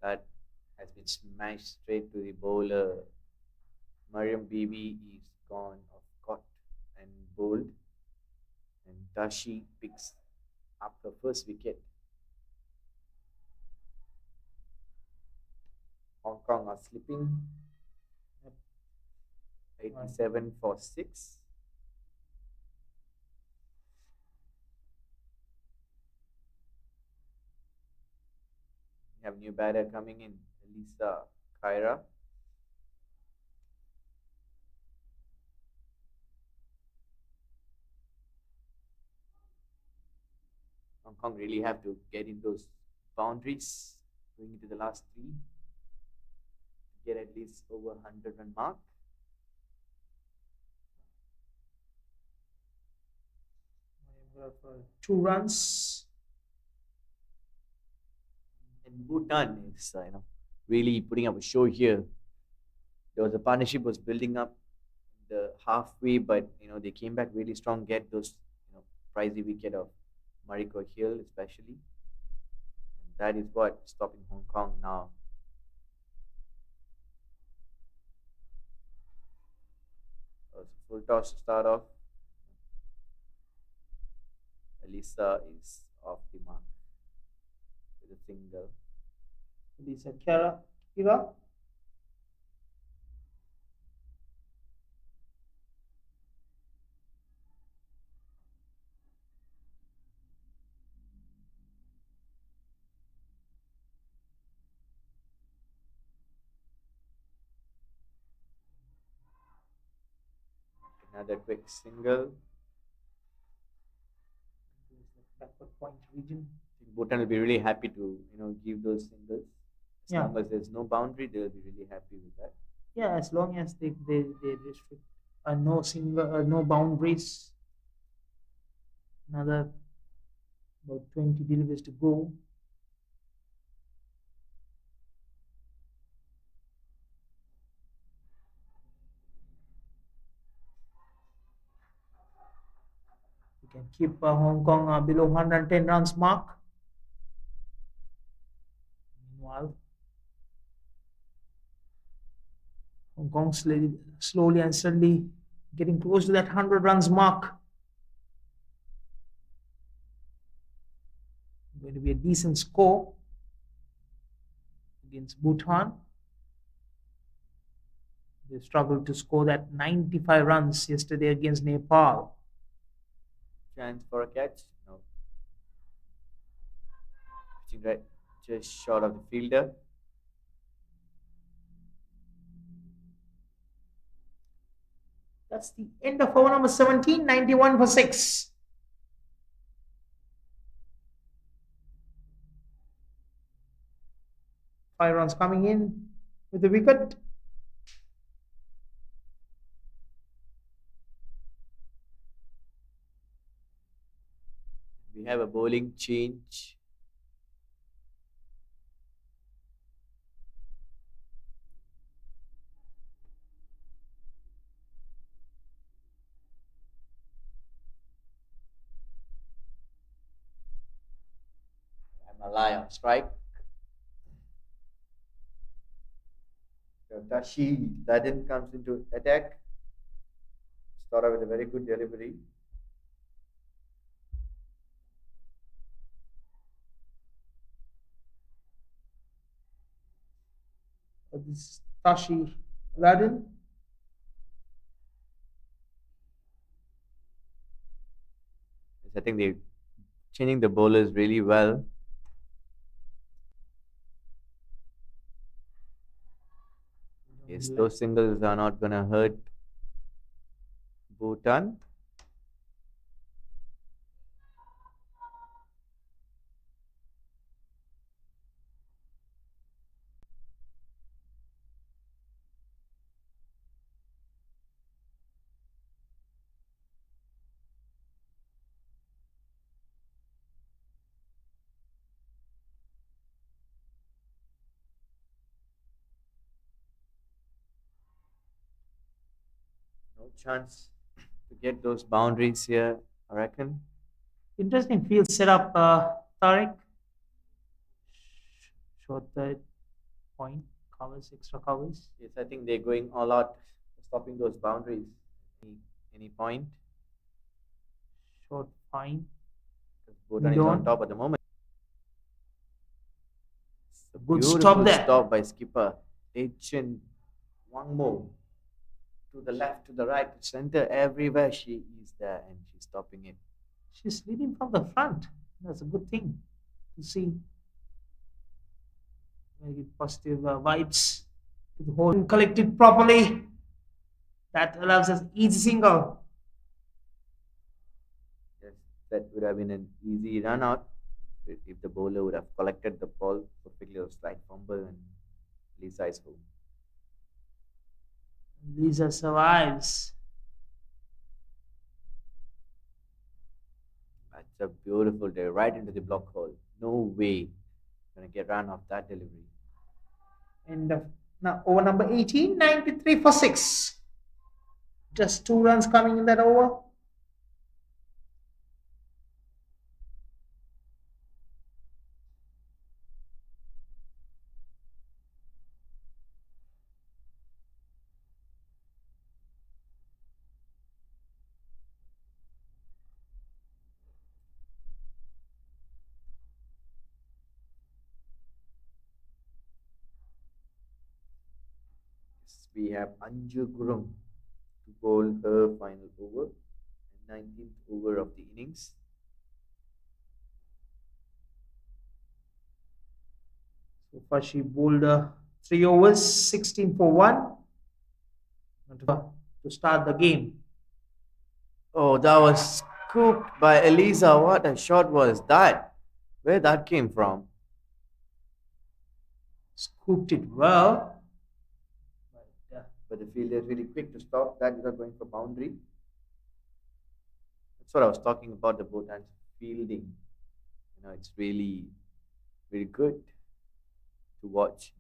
That has been smashed straight to the bowler. Mariam Bibi is gone off caught and bowled. And Tashi picks up her first wicket. Hong Kong are slipping. 87 for 6. We have new batter coming in, Elisa Kaira. Hong Kong really have to get in those boundaries going into the last 3 to get at least over 100 run mark. For 2 runs. And Bhutan is really putting up a show here. There was a partnership was building up in the halfway, but they came back really strong. Get those pricey wicket of Mariko Hill especially. And that is what stopping Hong Kong now. Full toss to start off. Elisa is off the mark with a single. Elisa Kira. Another quick single. Backward point region. Bhutan will be really happy to give those singles. As Yeah. long as there's no boundary, they'll be really happy with that. Yeah, as long as they restrict no boundaries. Another about 20 deliveries to go. keep Hong Kong below 110 runs mark. Meanwhile, Hong Kong slowly and steadily getting close to that 100 runs mark. Going to be a decent score against Bhutan. They struggled to score that 95 runs yesterday against Nepal. Chance for a catch. No. Pitching right just short of the fielder. That's the end of over number 17, 91 for 6. Five runs coming in with the wicket. We have a bowling change. Malay on strike. Tashi Ladin comes into attack. Started with a very good delivery. This Tashi Ladin. I think they're changing the bowlers really well. Yes, those singles are not going to hurt Bhutan. No chance to get those boundaries here, I reckon. Interesting field setup, Tariq. Short third point, covers, extra covers. Yes, I think they're going all out for stopping those boundaries. Any point? Short fine. Bhutan is on top at the moment. It's a Good beautiful stop there. stop by skipper. Chen Wang Mo. To the left, to the right, to center, everywhere she is there and she's stopping it. She's leading from the front. That's a good thing to see. Very positive vibes to the whole collected properly. That allows us easy single. Yes, that would have been an easy run out if the bowler would have collected the ball perfectly, a slight fumble and Lisa is home. Lisa survives. That's a beautiful day, right into the block hole. No way gonna get run off that delivery. And now over number 18, 93 for 6. Just 2 runs coming in that over. We have Anju Gurung to bowl her final over and 19th over of the innings. So far, she bowled 3 overs, 16 for 1 to start the game. Oh, that was scooped by Elisa. What a shot was that? Where that came from? Scooped it well. But the fielder is really quick to stop that without going for boundary. That's what I was talking about, the Bhutan's fielding. It's really, really good to watch.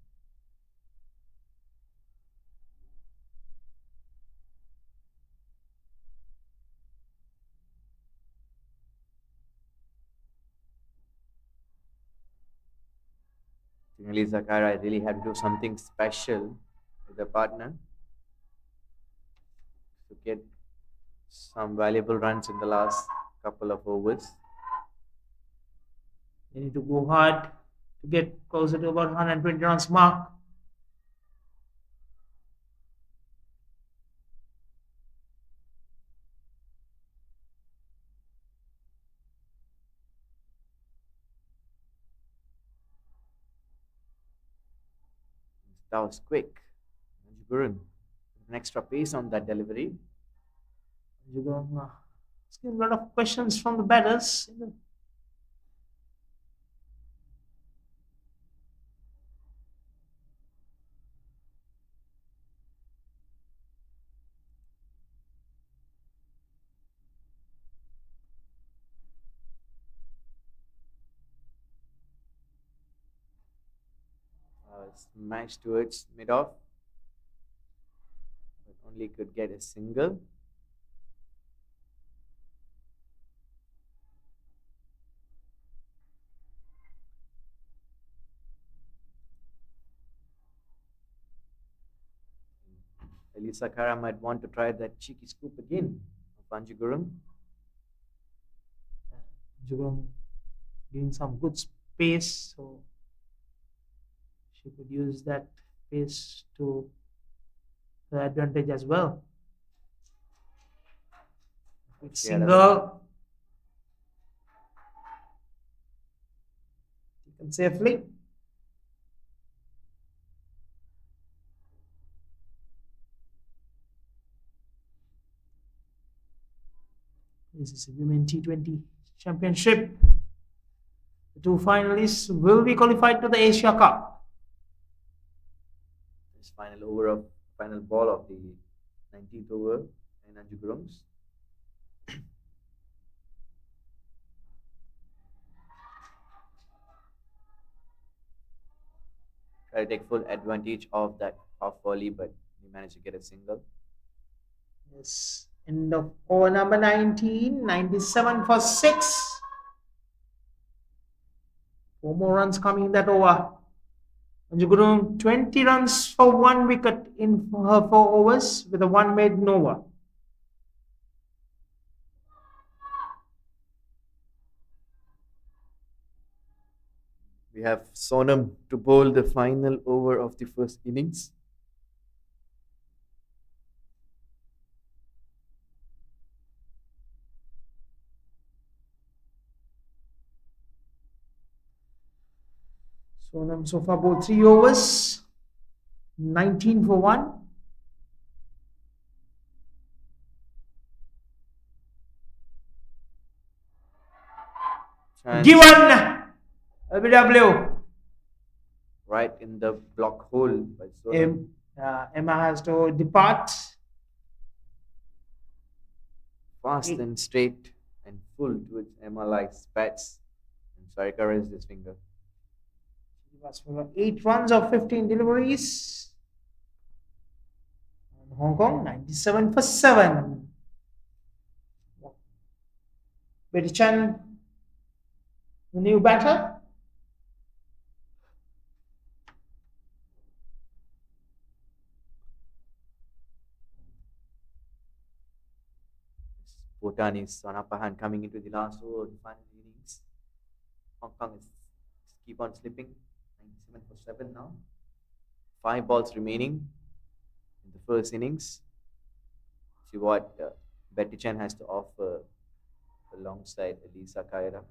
Elisa Cara really had to do something special with the partner to get some valuable runs in the last couple of overs. They need to go hard to get closer to about 120 runs mark. That was quick. Gurun, an extra pace on that delivery. You're going, asking a lot of questions from the batters. Smashed towards mid off, but only could get a single. Elisa Cara might want to try that cheeky scoop again of Panjigurum. Jugong giving some good space, so she could use that pace to her advantage as well. Quick single. Taken safely. This is a Women T20 Championship. The two finalists will be qualified to the Asia Cup. This final ball of the 19th over in Anjugurums. Try to take full advantage of that half volley, but he managed to get a single. Yes. End of over number 19, 97 for 6. 4 more runs coming in that over. Anjugurung 20 runs for 1 wicket in her 4 overs with a 1 maiden over. We have Sonam to bowl the final over of the first innings. Sonam so far bowled 3 overs, 19 for 1. Given LBW. Right in the block hole by Sonam. Emma has to depart. Fast and straight and full towards Emma like spats. And Sarika raised his finger. She was for 8 runs of 15 deliveries. And Hong Kong 97 for 7. Betty Chan, the new batter. Bhutan is on upper hand coming into the last over of the final innings. Hong Kong is keep on slipping. 97 for 7 now. 5 balls remaining in the first innings. See what Betty Chan has to offer alongside Elisa Kaira.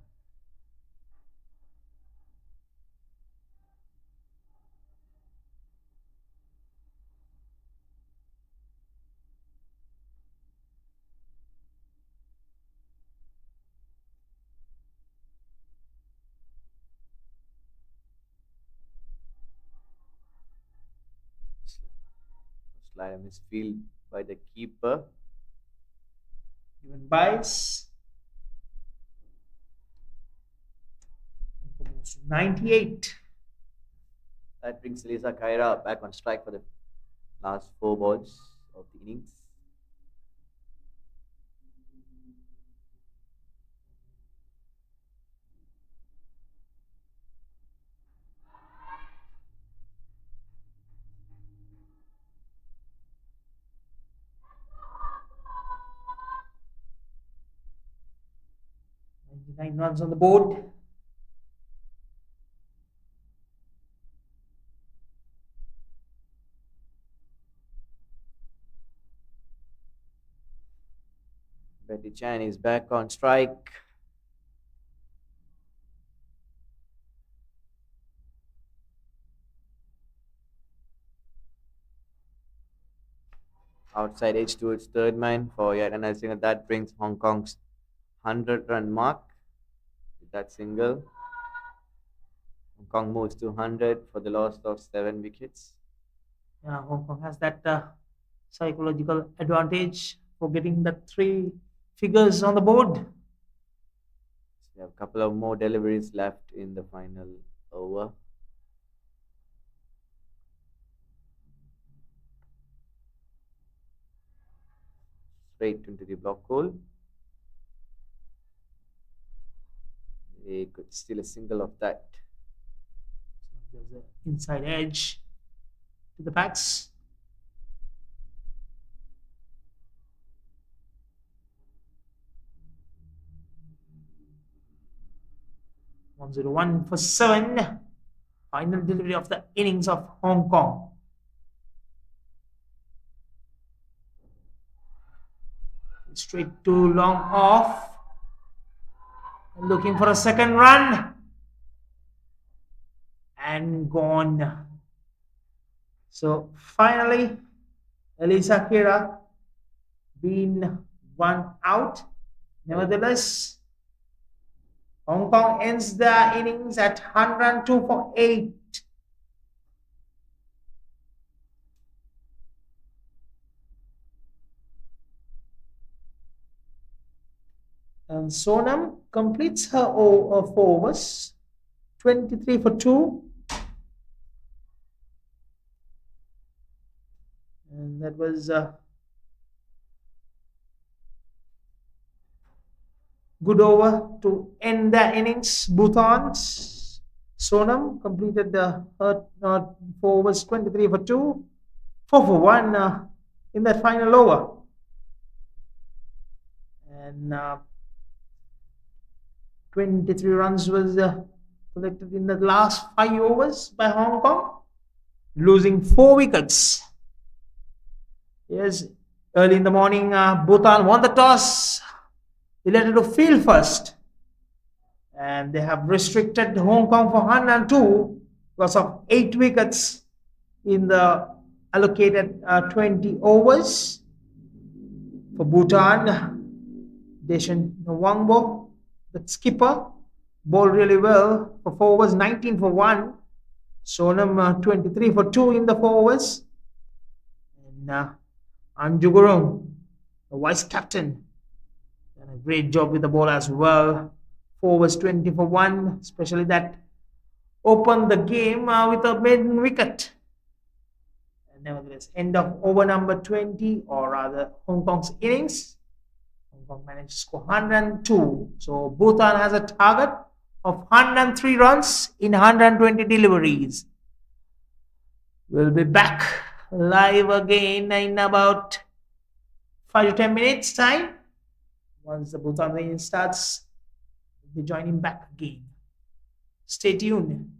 Slide a misfield by the keeper. Given bias. 98. That brings Elisa Kaira back on strike for the last 4 balls of the innings. 9 runs on the board. Betty Chan is back on strike. Outside edge towards third man for yet another single. That brings Hong Kong's 100-run mark with that single. Hong Kong moves to 100 for the loss of 7 wickets. Yeah, Hong Kong has that psychological advantage for getting the 3 figures on the board. So we have a couple of more deliveries left in the final over. Straight into the block hole. They could steal a single of that. There's an inside edge to the backs. (101 for 7). Final delivery of the innings of Hong Kong. Straight to long off. Looking for a second run. And gone. So finally, Elisa Kira been one out. Nevertheless, Hong Kong ends the innings at 102 for 8. And Sonam completes her 4 overs, 23 for 2. And that was good over to end the innings. Bhutan's Sonam completed her 4 overs, 23 for 2, 4 for 1 in that final over. And 23 runs was collected in the last 5 overs by Hong Kong, losing 4 wickets. Yes, early in the morning, Bhutan won the toss. Elected to field first, and they have restricted Hong Kong for 102 because of 8 wickets in the allocated 20 overs. For Bhutan, Deshan Nwangbo, the skipper, bowled really well for 4 overs, 19 for 1. Sonam 23 for 2 in the 4 overs. And Anju Gurung, the vice captain, done a great job with the ball as well. 4 overs, 20 for 1, especially that opened the game with a maiden wicket. And nevertheless, end of over number 20, or rather Hong Kong's innings. Hong Kong managed to score 102. So Bhutan has a target of 103 runs in 120 deliveries. We'll be back live again in about 5 to 10 minutes time. Once the Bhutan innings starts, we'll be joining back again. Stay tuned.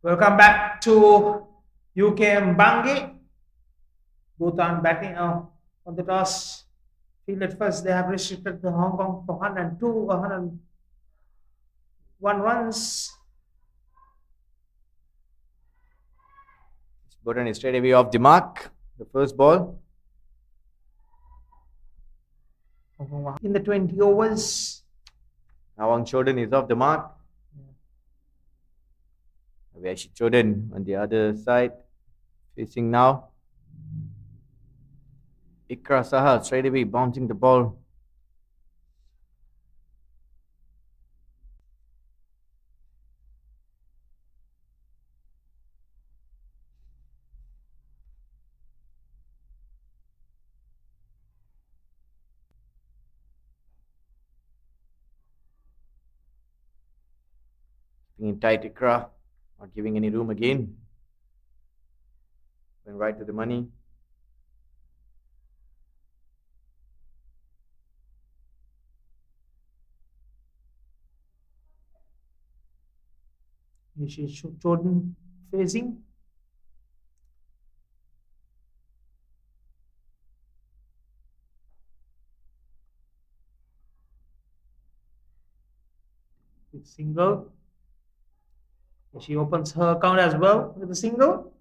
Welcome back to UK Mbangi. Bhutan batting on the toss. Field at first, they have restricted the Hong Kong for 102 or 101 runs. Bhutan is straight away off the mark. The first ball. In the 20 overs. Nawang Choden is off the mark. Aviashi Choden on the other side. Facing now. Ikra Saha straight away bouncing the ball. Keeping it tight, Ikra. Not giving any room again. Went right to the money. Jordan facing. With single. She opens her account as well with a single.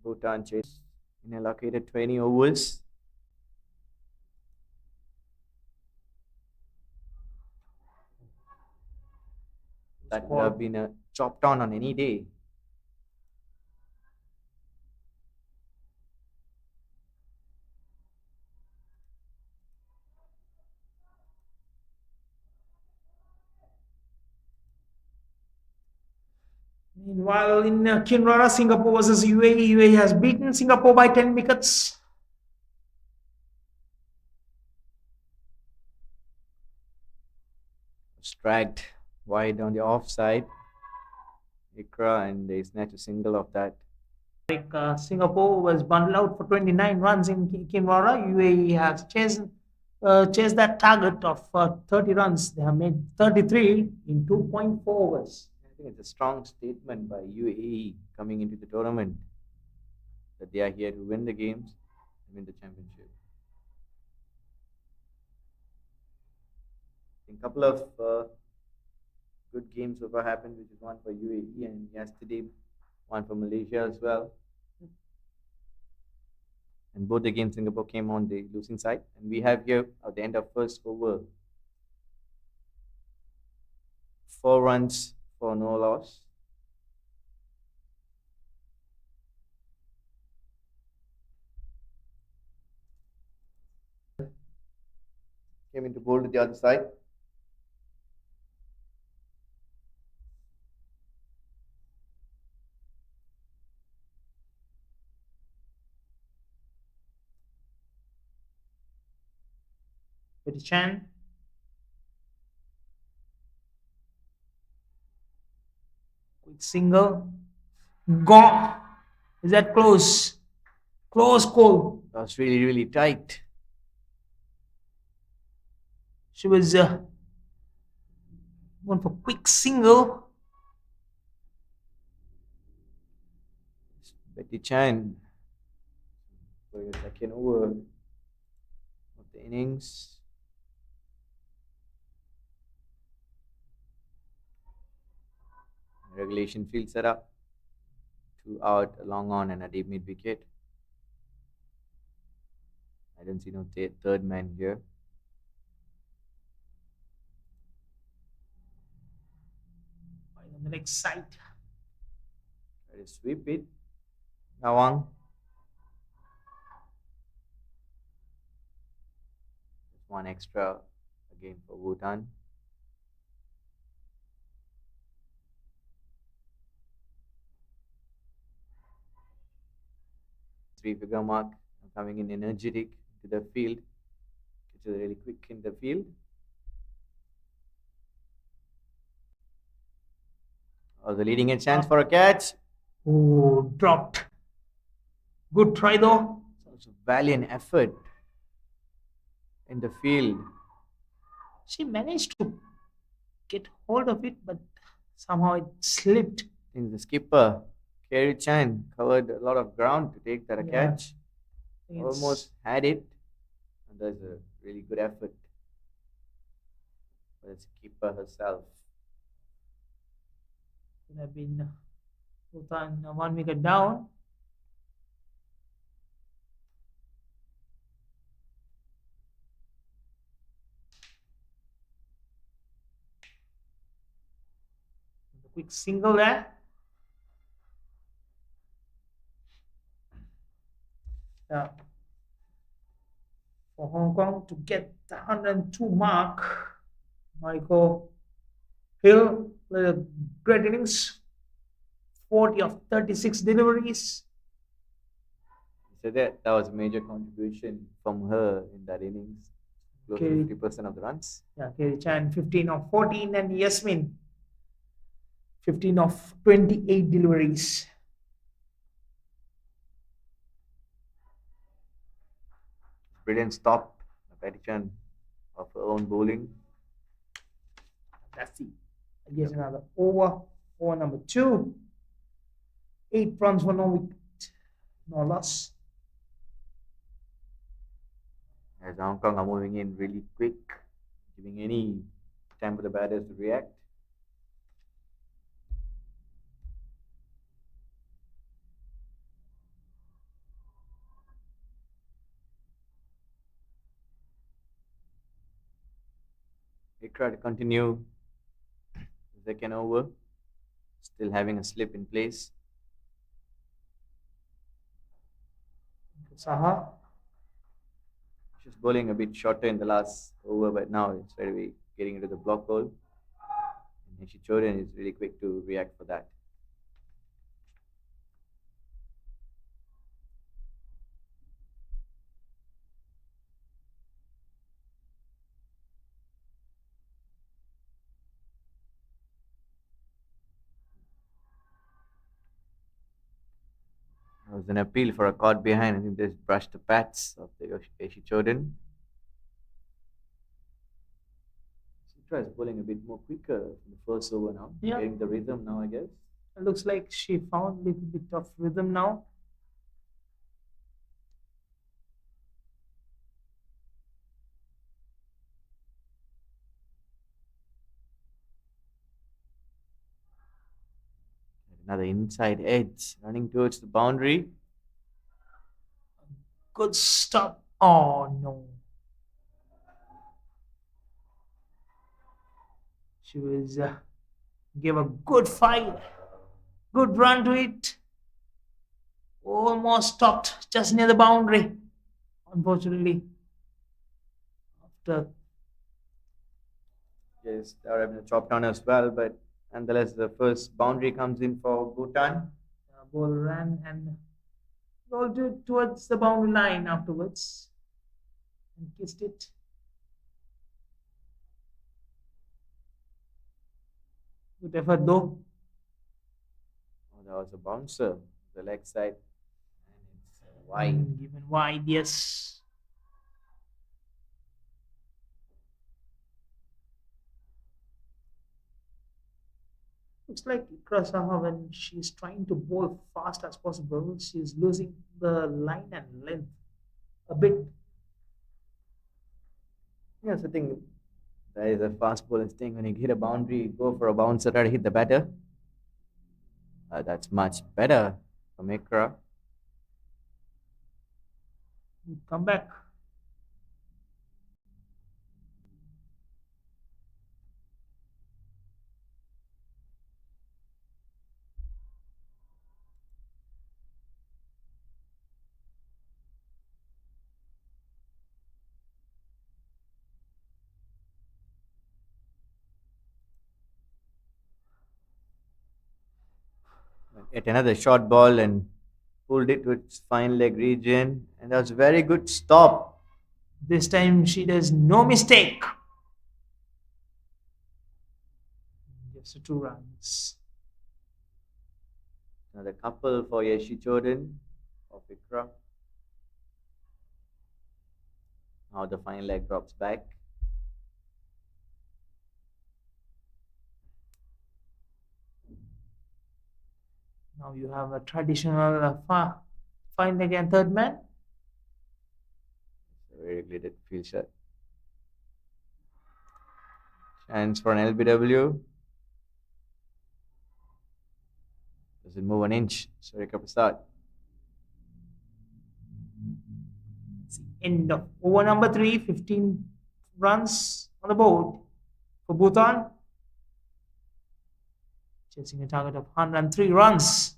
Bhutan chase in allocated 20 overs. That would have been a chopped on any day. Meanwhile, in Kinrara, Singapore versus UAE, UAE has beaten Singapore by 10 wickets. Dragged wide on the offside. Ikra, and they snatch a single of that. Singapore was bundled out for 29 runs in Kinrara. UAE has chased that target of 30 runs. They have made 33 in 2.4 overs. I think it's a strong statement by UAE coming into the tournament that they are here to win the games and win the championship. I think a couple of good games so far happened, which is one for UAE and yesterday one for Malaysia as well. And both the games Singapore came on the losing side. And we have here at the end of first over 4 runs for no loss. Came into bowl to the other side. With Chan. Quick single. Gone. Is that close? Close call. That was really, really tight. She was going for quick single. Betty Chan for the second over of the innings. Regulation field setup. 2 out, a long on, and a deep mid wicket. I don't see no third man here. On the next side. Try to sweep it. Nawang. Just one extra again for Bhutan. 3-figure mark. Coming in energetic to the field. Which is really quick in the field. Also leading a chance for a catch. Oh, dropped. Good try though. It's also valiant effort in the field. She managed to get hold of it, but somehow it slipped. I think the skipper, Kerry Chan, covered a lot of ground to take that Yeah, catch. I think it's Almost had it. And that's a really good effort by the skipper herself. could have been Bhutan 1 wicket down. The quick single there. Yeah, for Hong Kong to get the 102 mark. Michael Hill with a great innings, 40 of 36 deliveries. So that was a major contribution from her in that innings, close to Kerry, 50% of the runs. yeah, Kerry Chan 15 of 14 and Yasmin 15 of 28 deliveries. Brilliant stop, Patty Chan, of her own bowling. That's it. Here's another over. Over number 2. 8 runs for no wicket, no loss. As Hong Kong are moving in really quick, giving any time for the batters to react. They try to continue the second over, still having a slip in place. Saha. She's bowling a bit shorter in the last over, but now it's very getting into the block hole. And Choden is really quick to react for that. There was an appeal for a caught behind. I think they brushed the pads of the Choden. She tries bowling a bit more quicker in the first over now. Yeah. Getting the rhythm now, I guess. It looks like she found a little bit of rhythm now. Another inside edge running towards the boundary. Good stop. Oh no. She was gave a good fight, good run to it. Almost stopped just near the boundary. Unfortunately, after Yes, they are having a chop down as well, but nonetheless, the first boundary comes in for Bhutan. the ball ran and rolled towards the boundary line afterwards and kissed it. Good effort though. Oh, that was a bouncer, the leg side, and it's wide. Given wide, yes. Looks like Krasaha, when she's trying to bowl fast as possible, she's losing the line and length a bit. Yes, I think that is a fast bowler's thing. When you hit a boundary, go for a bouncer, try to hit the batter. That's much better for Mikra. Come back. Hit another short ball and pulled it to its fine leg region, and that was a very good stop. This time she does no mistake. Just 2 runs. Another couple for Yeshi Choden of Ikra. Now the fine leg drops back. Now you have a traditional find again third man. Very glided field shot. Chance for an LBW. Does it move an inch? Sorry, Prasad. End of over number 3, 15 runs on the board for Bhutan, chasing a target of 103 runs.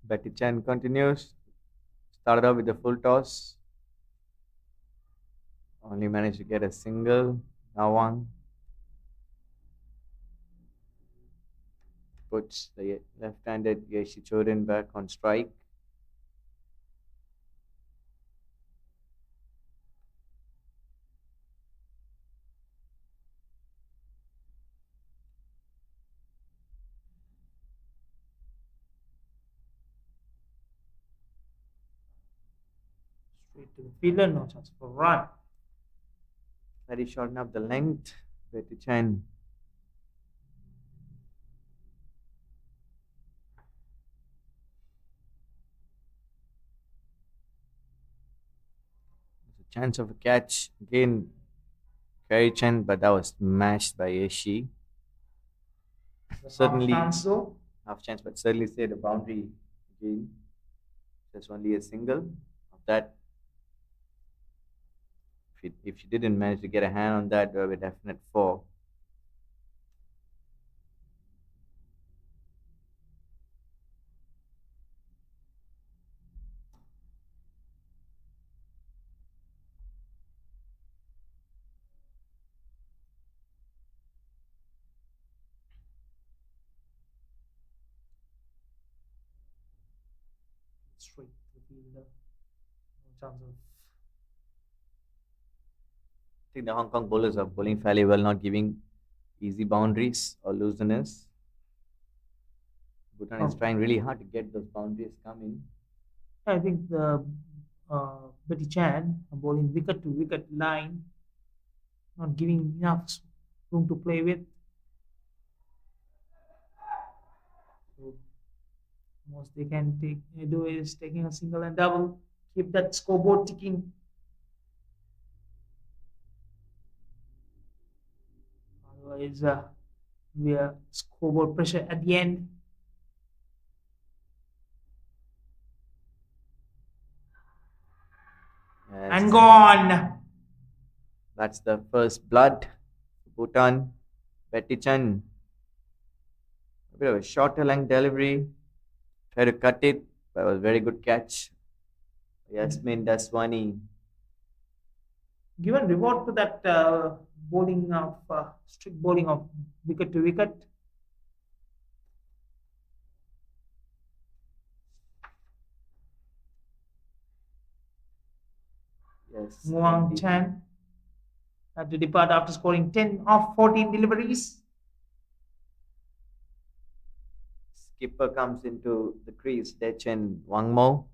Betty Chan continues. Started off with a full toss. Only managed to get a single. Now one. Puts the left-handed Yeshi Chorin back on strike. Straight to the fielder, no chance for run. Very shorten up the length. Betty Chan. There's a chance of a catch. Again, Kerry Chen, but that was smashed by Yeshi. Certainly, Chance though. half chance, but certainly say the boundary again. There's only a single of that. If she didn't manage to get a hand on that, there would be a definite 4. Straight to the fielder, no chance of. I think the Hong Kong bowlers are bowling fairly well, not giving easy boundaries or looseness. Bhutan is trying really hard to get those boundaries coming. I think the Betty Chan are bowling wicket to wicket line, not giving enough room to play with. So most they can do is taking a single and double, keep that scoreboard ticking. Otherwise, we are scoreboard pressure at the end. Yes. And gone. That's the first blood. Bhutan, Betty Chan. A bit of a shorter length delivery. Try to cut it, but it was a very good catch. Yasmin Daswani. Given reward to that bowling of strict bowling of wicket to wicket. Yes. Muang Chan had to depart after scoring 10 of 14 deliveries. Skipper comes into the crease. Dechen Wang Mo.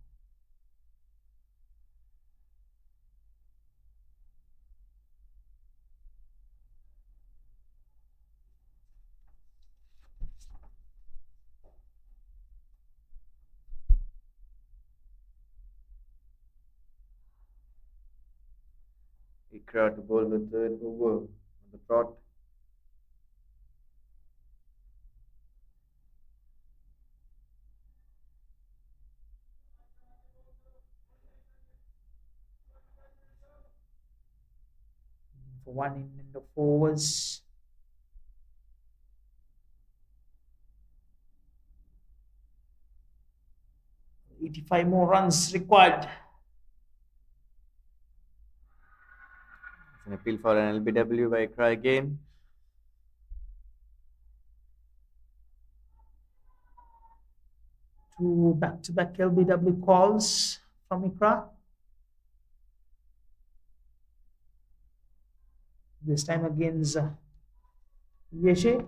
Ikra to bowl the third over on the trot. For one in the forwards. $85 more runs required. It's an appeal for an LBW by Ikra again. Two back-to-back LBW calls from Ikra. This time against Yeshe.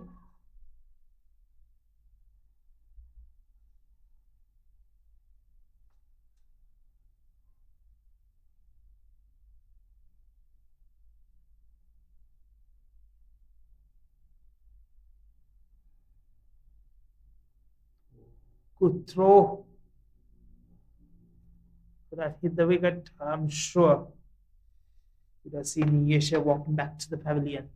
Good throw. Could have hit the wicket, I'm sure. Could have seen Yeshe walking back to the pavilion.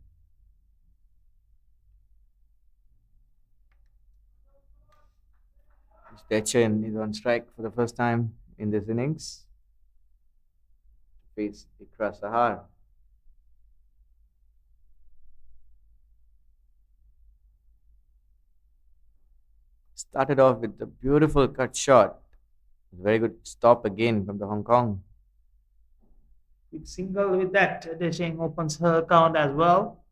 Stetchen is on strike for the first time in this innings to face Ikra Sahar. Started off with a beautiful cut shot. Very good stop again from the Hong Kong. Big single with that. Desheng opens her account as well.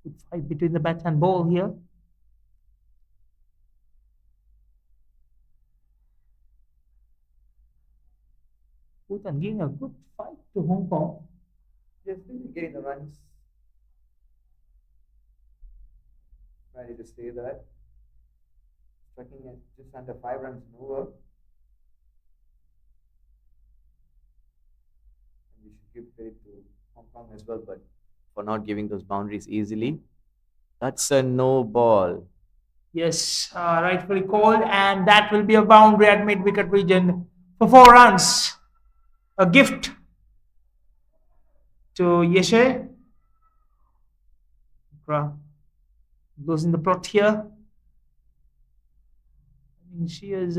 Good fight between the bat and ball here. Bhutan giving a good fight to Hong Kong. Yes, really getting the runs. Ready to say that. Striking at just under 5 runs and over. And we should give credit to Hong Kong as well, but for not giving those boundaries easily. That's a no ball. Yes, rightfully called, and that will be a boundary at mid-wicket region for 4 runs. A gift to Yeshe. Losing the plot here. I mean, she's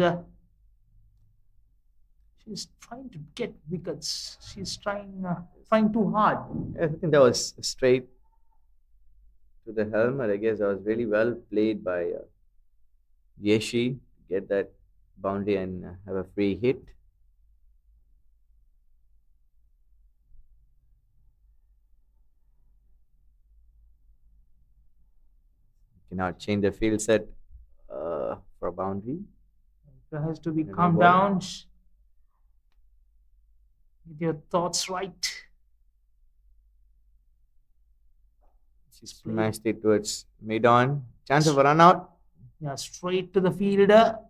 trying to get wickets. She's trying too hard. I think that was straight to the helmet. I guess that was really well played by Yeshi to get that boundary and have a free hit. Cannot change the field set for a boundary. There has to be No calm ball. down. Get your thoughts right. She smashed it towards mid-on. Chance of a run out. Yeah, straight to the fielder.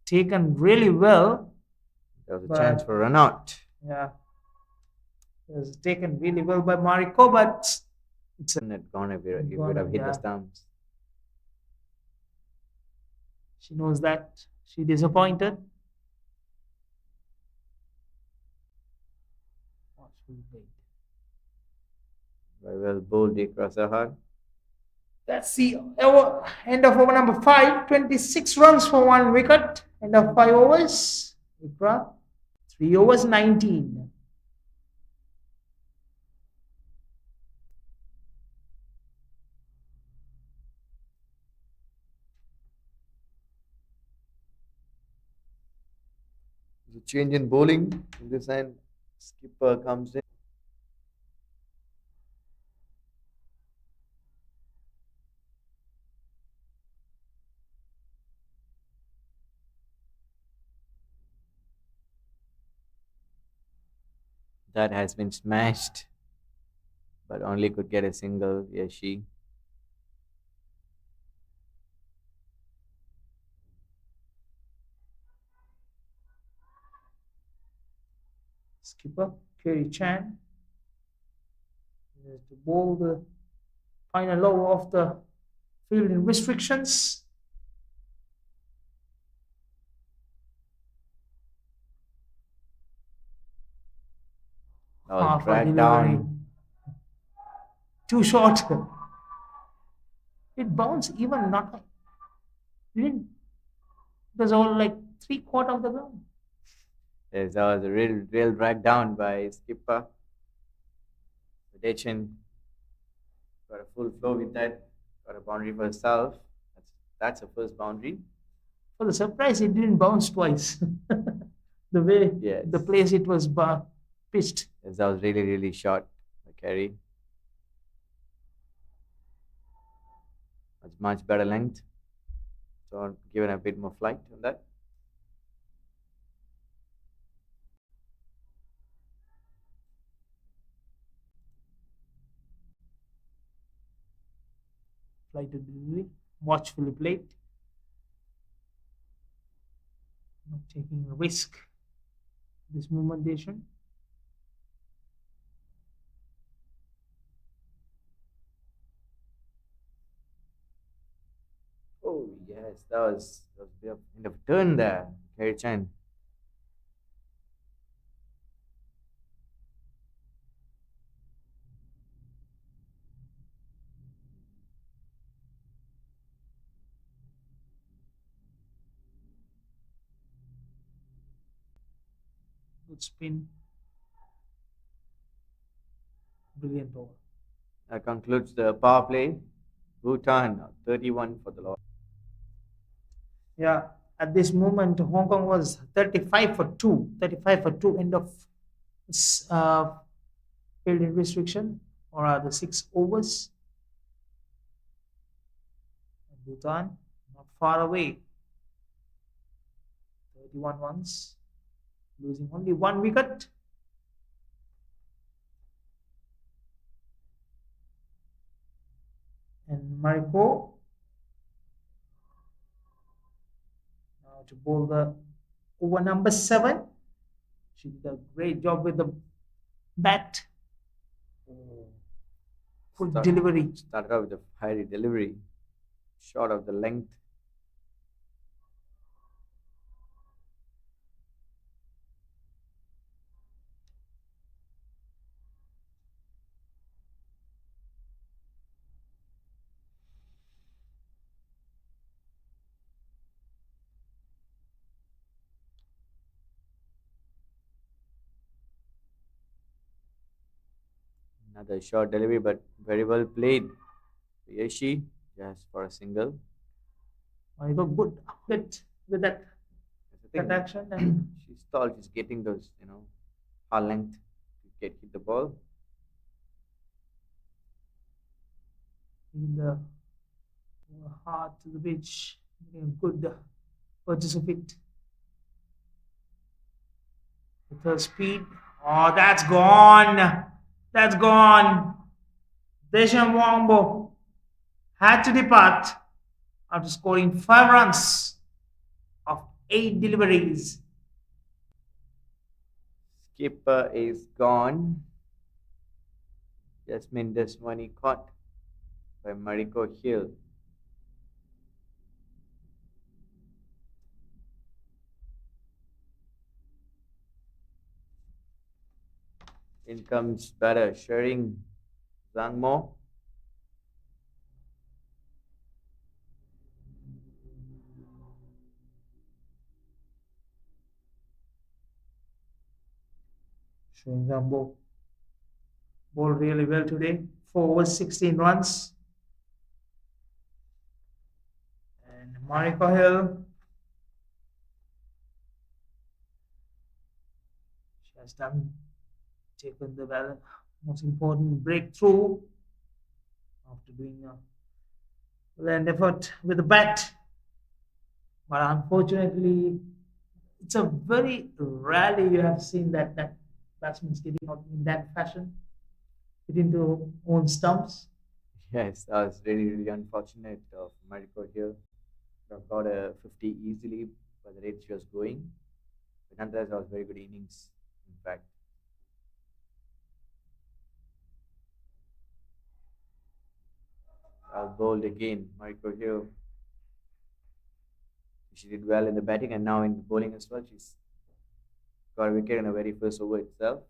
Taken really well. There was a chance for a run out. Yeah. It was taken really well by Mariko, but it's It had gone if it Gone, would have hit yeah. the stumps. she knows that. She disappointed. Watchful wait. Very well bowled across the heart. That's the end of over number 5. 26 runs for 1 wicket. End of 5 overs. Ikra. 3 overs, 19. There's a change in bowling. In this end, skipper comes in. That has been smashed, but only could get a single. Yes, she. Skipper, Kerry Chan. To bowl the final over of the fielding restrictions. That was Half a dragged delivery. down. Too short. It bounced even not. It was all like 3/4 of the ground. Yes, that was a real drag down by skipper. Dachin got a full flow with that. Got a boundary for herself. That's a first boundary For the surprise, it didn't bounce twice. The way Yes. the place it was pitched. Yes, that was really, really short. The carry. That's much better length. So given a bit more flight on that. Flight to delivery, watchfully played, not taking a risk. This movementation. Oh yes, that was a bit of end of turn there. Carry Chan. Good spin, brilliant over. That concludes the power play. Bhutan 31 for the loss. Yeah, at this moment, Hong Kong was 35 for 2. 35 for 2, end of uh, fielding restriction, or the 6 overs. Bhutan, not far away. 31 runs, losing only 1 wicket. And Mariko now to bowl the over number 7. She did a great job with the bat. Oh, full delivery. Started out with a high delivery. Short of the length. Another short delivery, but very well played. Yashi just for a single. I got good hit with that, That's the that thing. action, and She's tall. She's getting those, hard length to hit the ball. in the hard to the pitch, getting a good purchase of it. With her speed. Oh, that's gone. That's gone. Deshan Wombo had to depart after scoring 5 runs of 8 deliveries. Skipper is gone. Jasmine Deswani caught by Mariko Hill. In comes batter Shering Zangmo. Showing Zambo bowled really well today. 4 overs, 16 runs. And Mariko Hill, she has taken the most important breakthrough after doing a well effort with the bat. But unfortunately, it's a very rarely you have seen that batsmen getting out in that fashion, hitting to own stumps. Yes, that was really, really unfortunate of Mariko Hill. Could have got a 50 easily by the rate she was going. But nonetheless, that was very good innings, in fact. Bowled again, Mariko Hill. She did well in the batting and now in the bowling as well. She's got a wicket in the very first over itself.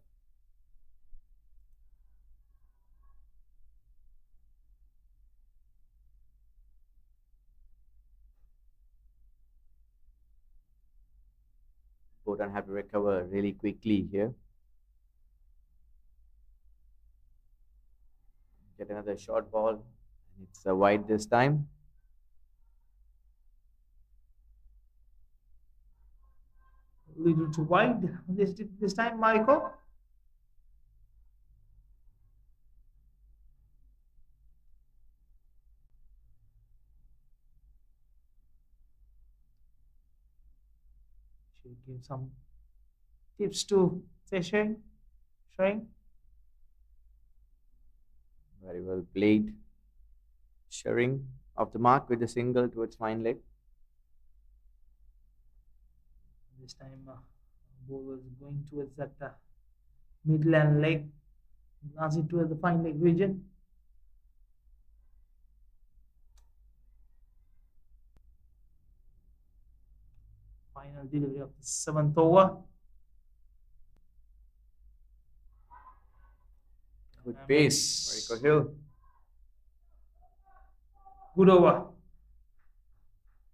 Bhutan have to recover really quickly here. Get another short ball. And it's a wide this time. little too wide this time, Mariko. Should give some tips to session, showing. Very well played. Sharing off the mark with the single towards fine leg. This time, ball was going towards that midland leg, glancing towards the fine leg region. Final delivery of the seventh over. Good pace. Mariko Hill. Good over.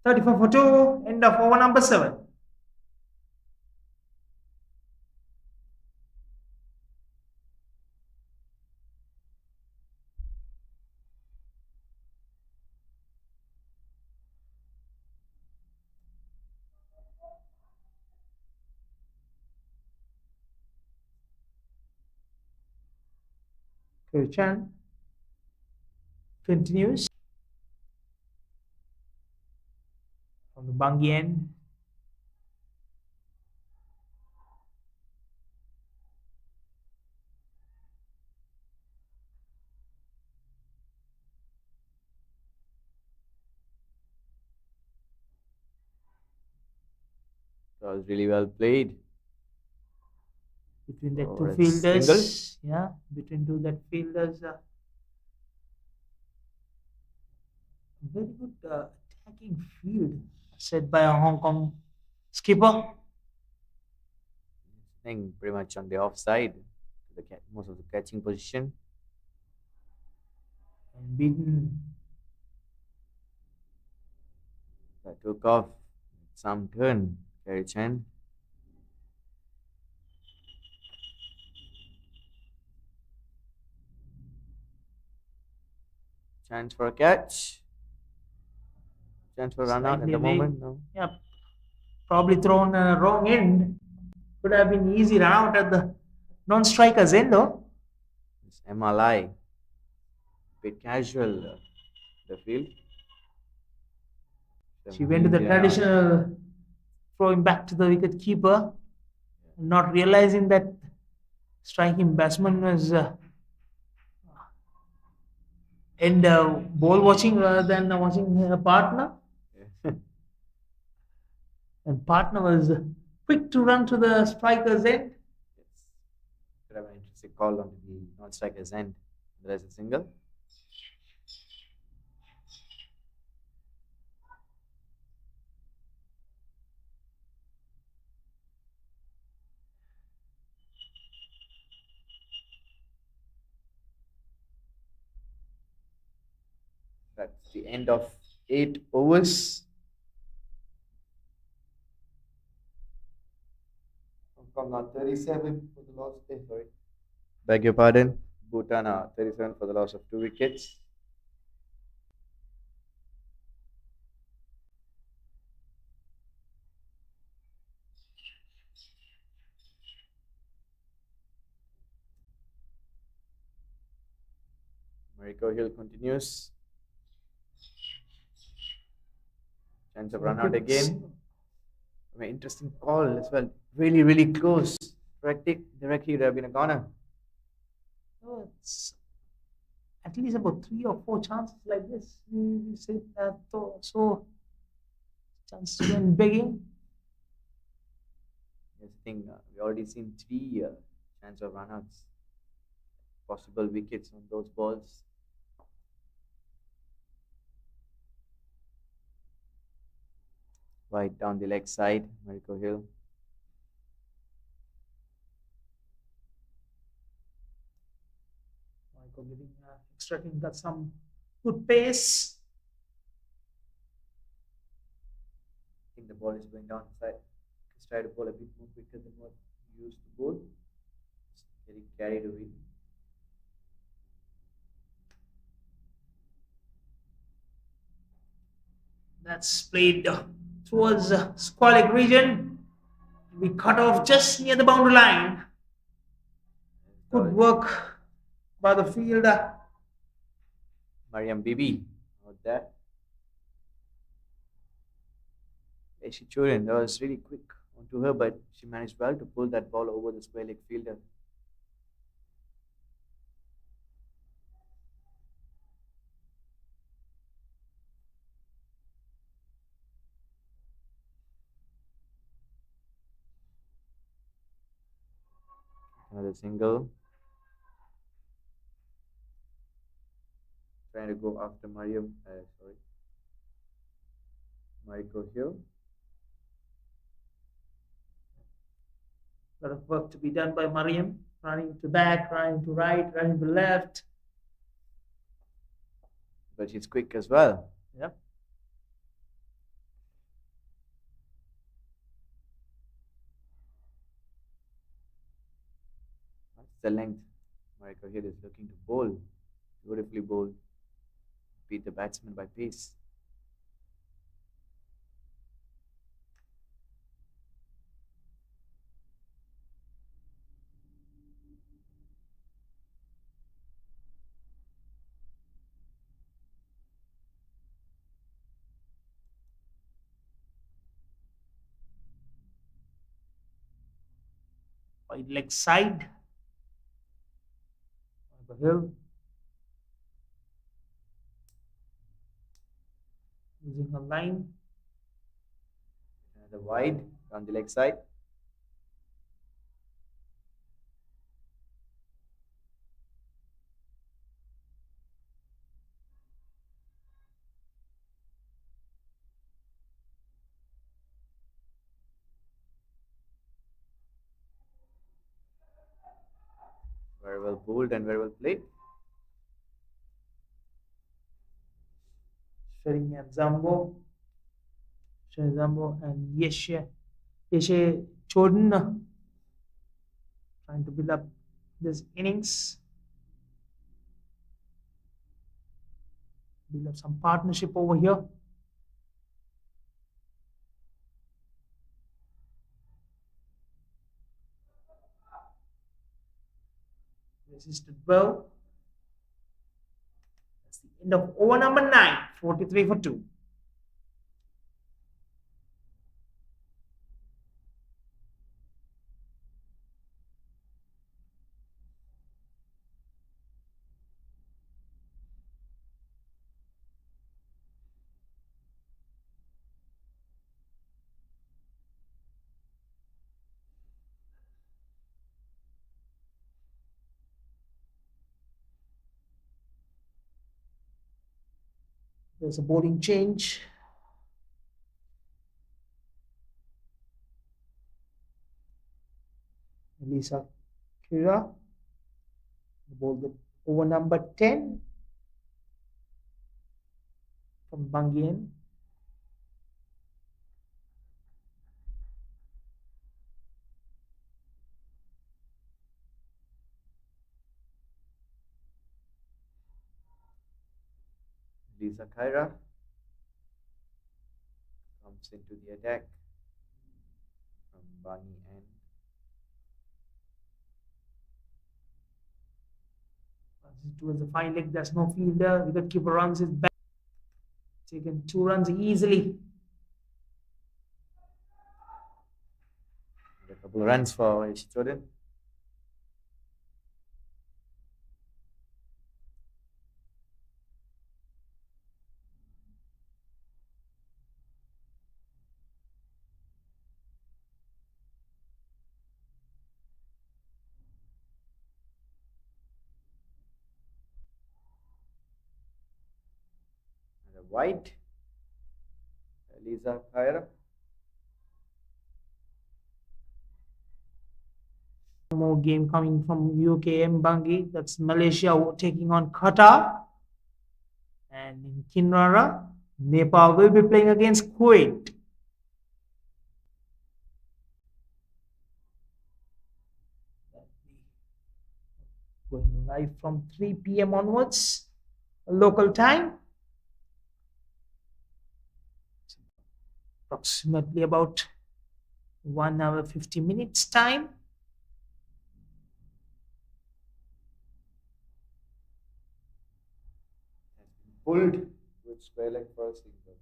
34 for 2. End of over number 7. Chan continues from the bungy end. That was really well played. Between the Oh, two that's fielders. Yeah, between two that fielders. Very good attacking field set by a Hong Kong skipper. Playing pretty much on the offside. Most of the catching position. And beaten. That took off. Some turn. Kerry Chen. Chance for a catch. Chance for run out at Slightly the away. moment. No. Yeah, probably thrown wrong end. Could have been easy run out at the non-striker's end though. It's MLI. Bit casual. The field. She went to the Easy run out. traditional throwing back to the wicket keeper, not realizing that striking batsman was end ball watching rather than watching her partner. Yeah. And partner was quick to run to the striker's end. Yes. Could have an interesting call on the non-striker's end. There's a single. That's the end of 8 overs. Hong Kong are 37 for the loss. Sorry. Beg your pardon. Bhutan are 37 for the loss of 2 wickets. Mariko Hill continues. Chance of run out again. An interesting call as well. Really, really close. Directly would have been a corner. So it's at least about 3 or 4 chances like this. We said that so chances went begging. Yes, I think we already seen 3 chance of runouts. Possible wickets on those balls. Wide down the leg side, Mariko Hill. Michael getting extracting that some good pace. I think the ball is going down the side. Just try to bowl a bit more quicker than what you used to bowl. Just getting carried away. That's played towards squalic region. We cut off just near the boundary line. Good work by the fielder. Mariam Bibi out there. She Churin, that was really quick onto her, but she managed well to pull that ball over the square leg fielder. Another single. Trying to go after Mariko here. A lot of work to be done by Mariam. Running to back, running to right, running to left. But she's quick as well. Yep. That's the length. Mariko here is looking to bowl. Beautifully bowled. Beat the batsman by pace. Wide leg side. Over hill. Using a line. Another wide down the leg side. Very well bowled and very well played. Shering and Zambo. Shering Zambo and Yeshe Chodin. Trying to build up this innings. Build up some partnership over here. Resisted well. That's the end of over number 9, 43 for 2. There's a bowling change. Elisa Kira bowled over number 10 from Bangien. Lisa Kaira comes into the attack from Bangi end. Towards the fine leg, there's no fielder. Wicketkeeper runs it back. Taken 2 runs easily. A couple of runs for Ishitoden. White, Lisa Kaira. One more game coming from UKM Bangi. That's Malaysia taking on Qatar. And in Kinrara, Nepal will be playing against Kuwait. Going live from 3 p.m. onwards, local time. Approximately about 1 hour 50 minutes time. Pulled with square leg for a single.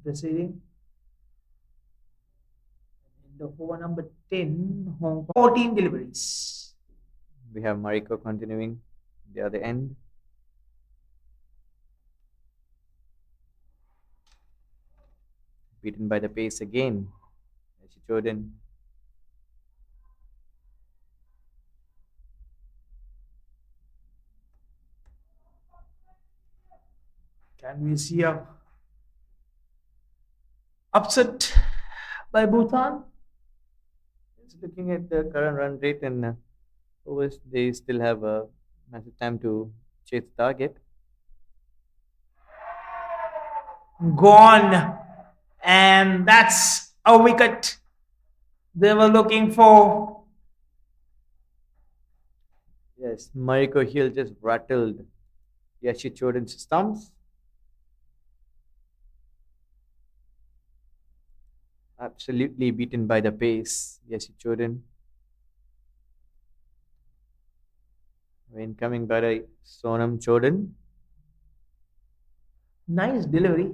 Proceeding. In the over number 10, Hong Kong, 14 deliveries. We have Mariko continuing the other end. Beaten by the pace again. Jordan. Can we see a upset by Bhutan? It's looking at the current run rate and overs, they still have a massive time to chase the target. Gone. And that's a wicket they were looking for. Yes, Mariko Hill just rattled Yashi Jordan's stumps. Absolutely beaten by the pace, Yashi Jordan. When coming by Sonam Jordan. Nice delivery.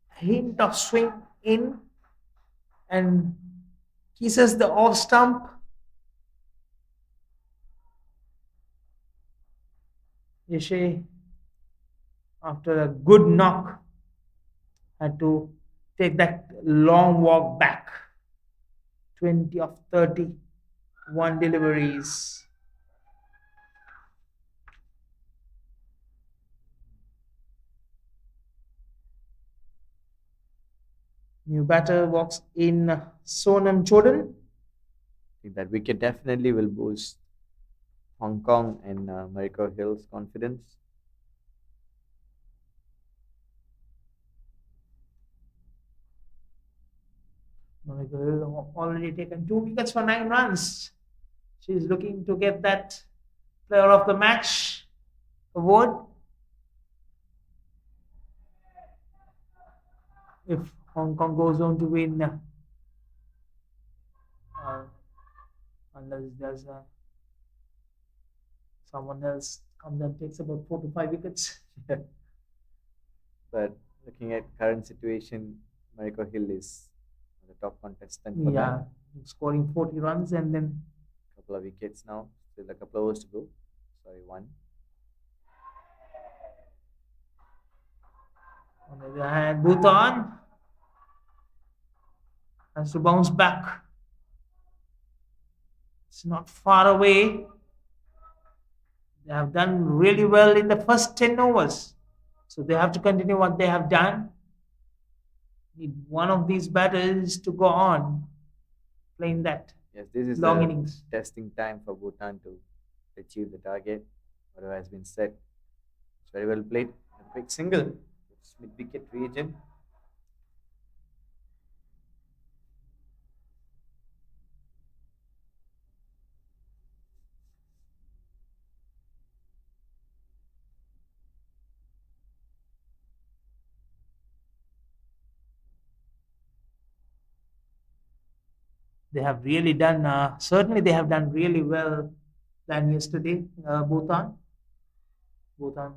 Hint of swing in and kisses the off stump. Yeshe, after a good knock, had to take that long walk back. 20 of 31 deliveries. New batter walks in Sonam Chodan. I think that wicket definitely will boost Hong Kong and Mariko Hill's confidence. Monica Hill already taken 2 wickets for 9 runs. She's looking to get that player of the match award. If Hong Kong goes on to win, unless there's someone else comes and takes about 4 to 5 wickets. But looking at current situation, Mariko Hill is the top contestant for Yeah, that. scoring 40 runs and then Couple of wickets now. Still a couple of overs to go. Sorry, one. on the other hand, Bhutan has to bounce back. It's not far away. They have done really well in the first 10 overs. So they have to continue what they have done. Need one of these batters to go on playing that Yes, this is long the innings. testing time for Bhutan to achieve the target. Whatever has been set. It's very well played. A quick single. It's mid-wicket region. They have really done, certainly they have done really well than yesterday, Bhutan. Bhutan.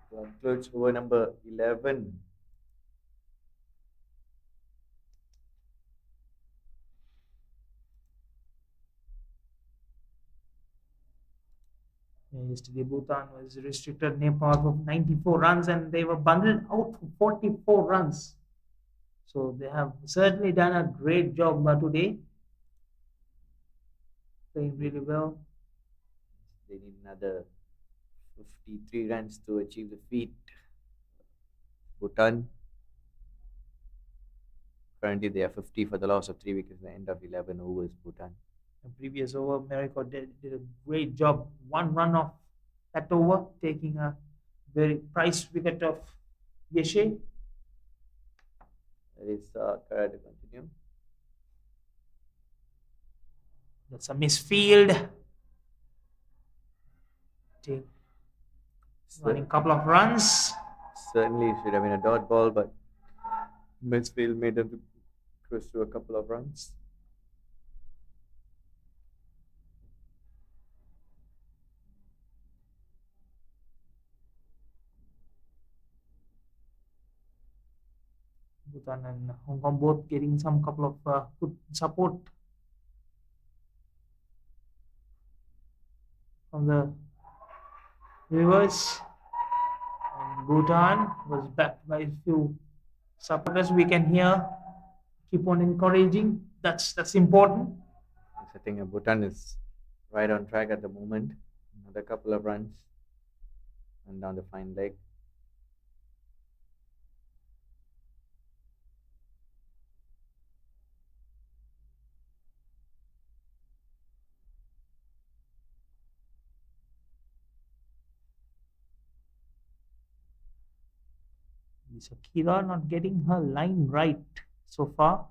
Concludes over number 11. Yesterday, Bhutan was restricted Nepal of 94 runs and they were bundled out for 44 runs. So they have certainly done a great job today. Playing really well. They need another 53 runs to achieve the feat. Bhutan. Currently, they are 50 for the loss of 3 wickets at the end of 11 overs. Bhutan. The previous over, America did a great job. 1 run off that over, taking a very priced wicket of Yeshe. That is Kara to continue. That's a misfield. Take running couple of runs. Certainly should have been a dot ball, but Misfield made them to cruise to a couple of runs. Bhutan and Hong Kong both getting some couple of good support from the viewers. And Bhutan was backed by a few supporters. We can hear keep on encouraging. That's important. Yes, I think Bhutan is right on track at the moment. Another couple of runs and down the fine leg. Is Akira not getting her line right so far?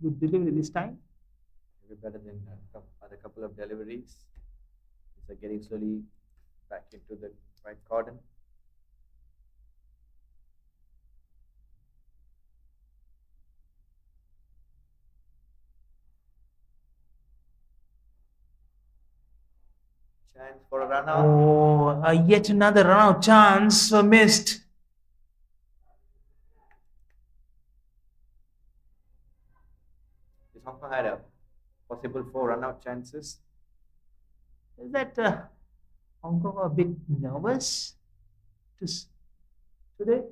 Good delivery this time. Maybe better than other couple of deliveries. These are getting slowly back into the right cordon. Chance for a run out. Oh, yet another run out chance missed. This Hong Kong had a possible 4 run out chances. Is that Hong Kong a bit nervous today?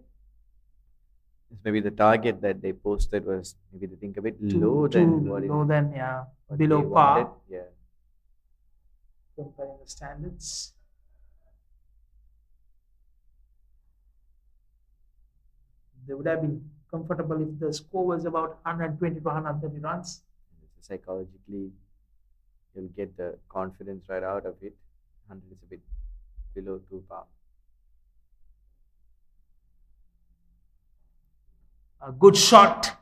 This maybe the target that they posted was maybe they think a bit Too, low too than what low than yeah, what below they par. wanted. Yeah. Comparing the standards. They would have been comfortable if the score was about 120 to 130 runs. Psychologically, you'll get the confidence right out of it. 100 is a bit below 2 par. A good shot.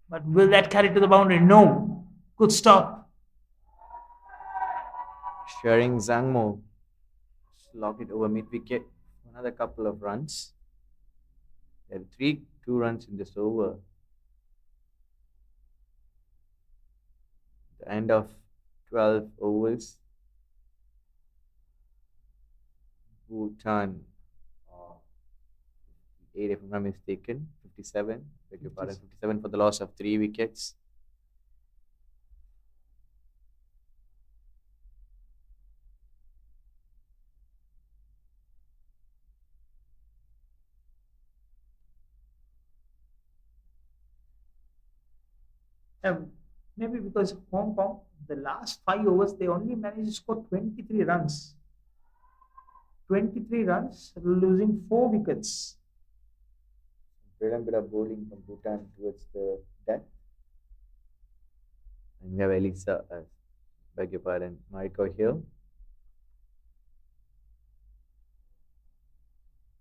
But will that carry to the boundary? No. Good stop. Sharing Zhangmo locked it over mid wicket. Another couple of runs. There are 2 runs in this over. The end of 12 overs. Bhutan, 8 if I'm not mistaken, 57. Beg your pardon, 57 for the loss of 3 wickets. Maybe because Hong Kong, the last 5 overs, they only managed to score 23 runs. 23 runs, losing 4 wickets. Brilliant bit of bowling from Bhutan towards the death. And we have Elisa, beg your pardon, Mariko here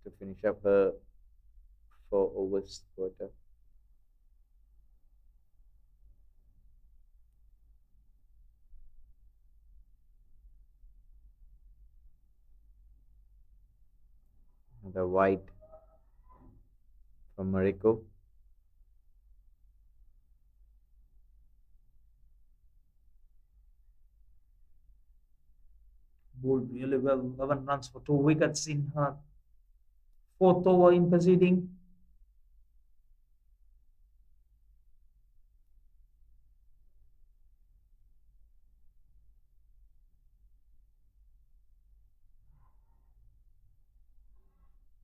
to finish up her 4 overs quarter. Another white from Mariko. Bowled really well, 11 runs for 2 wickets in her 4th over in proceeding.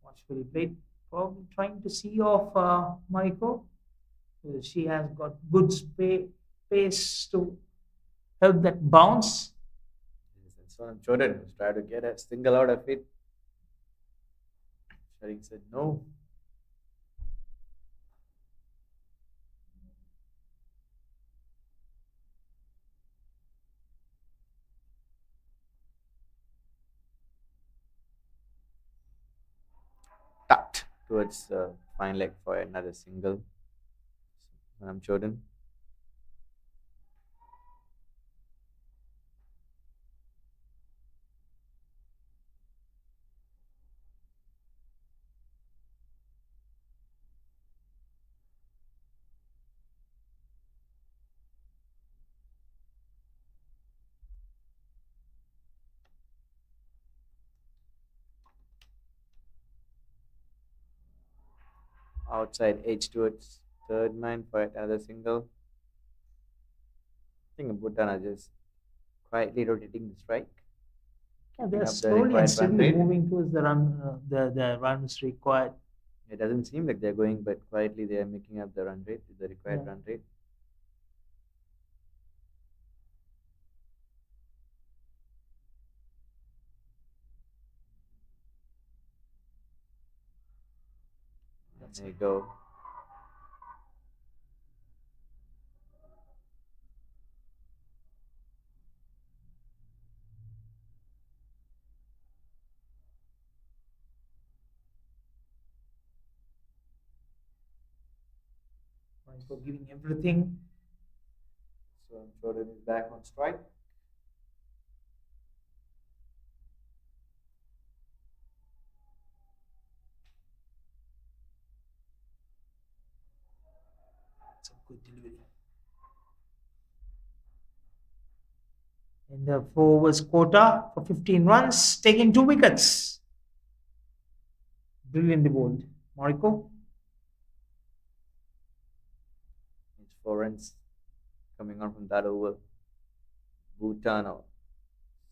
Watchfully played, probably trying to see off Mariko. She has got good pace to help that bounce. And Sonam Jordan was trying to get a single out of it. Sharing said no. towards fine leg for another single. I'm Jordan. Outside edge towards third man for another single. I think Bhutan are just quietly rotating the strike, Yeah, keeping they're up the slowly and required run steadily rate. moving towards the run, the runs required. It doesn't seem like they're going, but quietly they are making up the run rate, the required Yeah. run rate. And That's there it. you go. Right, for giving everything. So Jordan is back on strike. It's a good delivery. In the 4 overs quota for 15 runs, taking 2 wickets. Brilliantly bowled. Mariko. It's 4 runs coming on from that over. Bhutan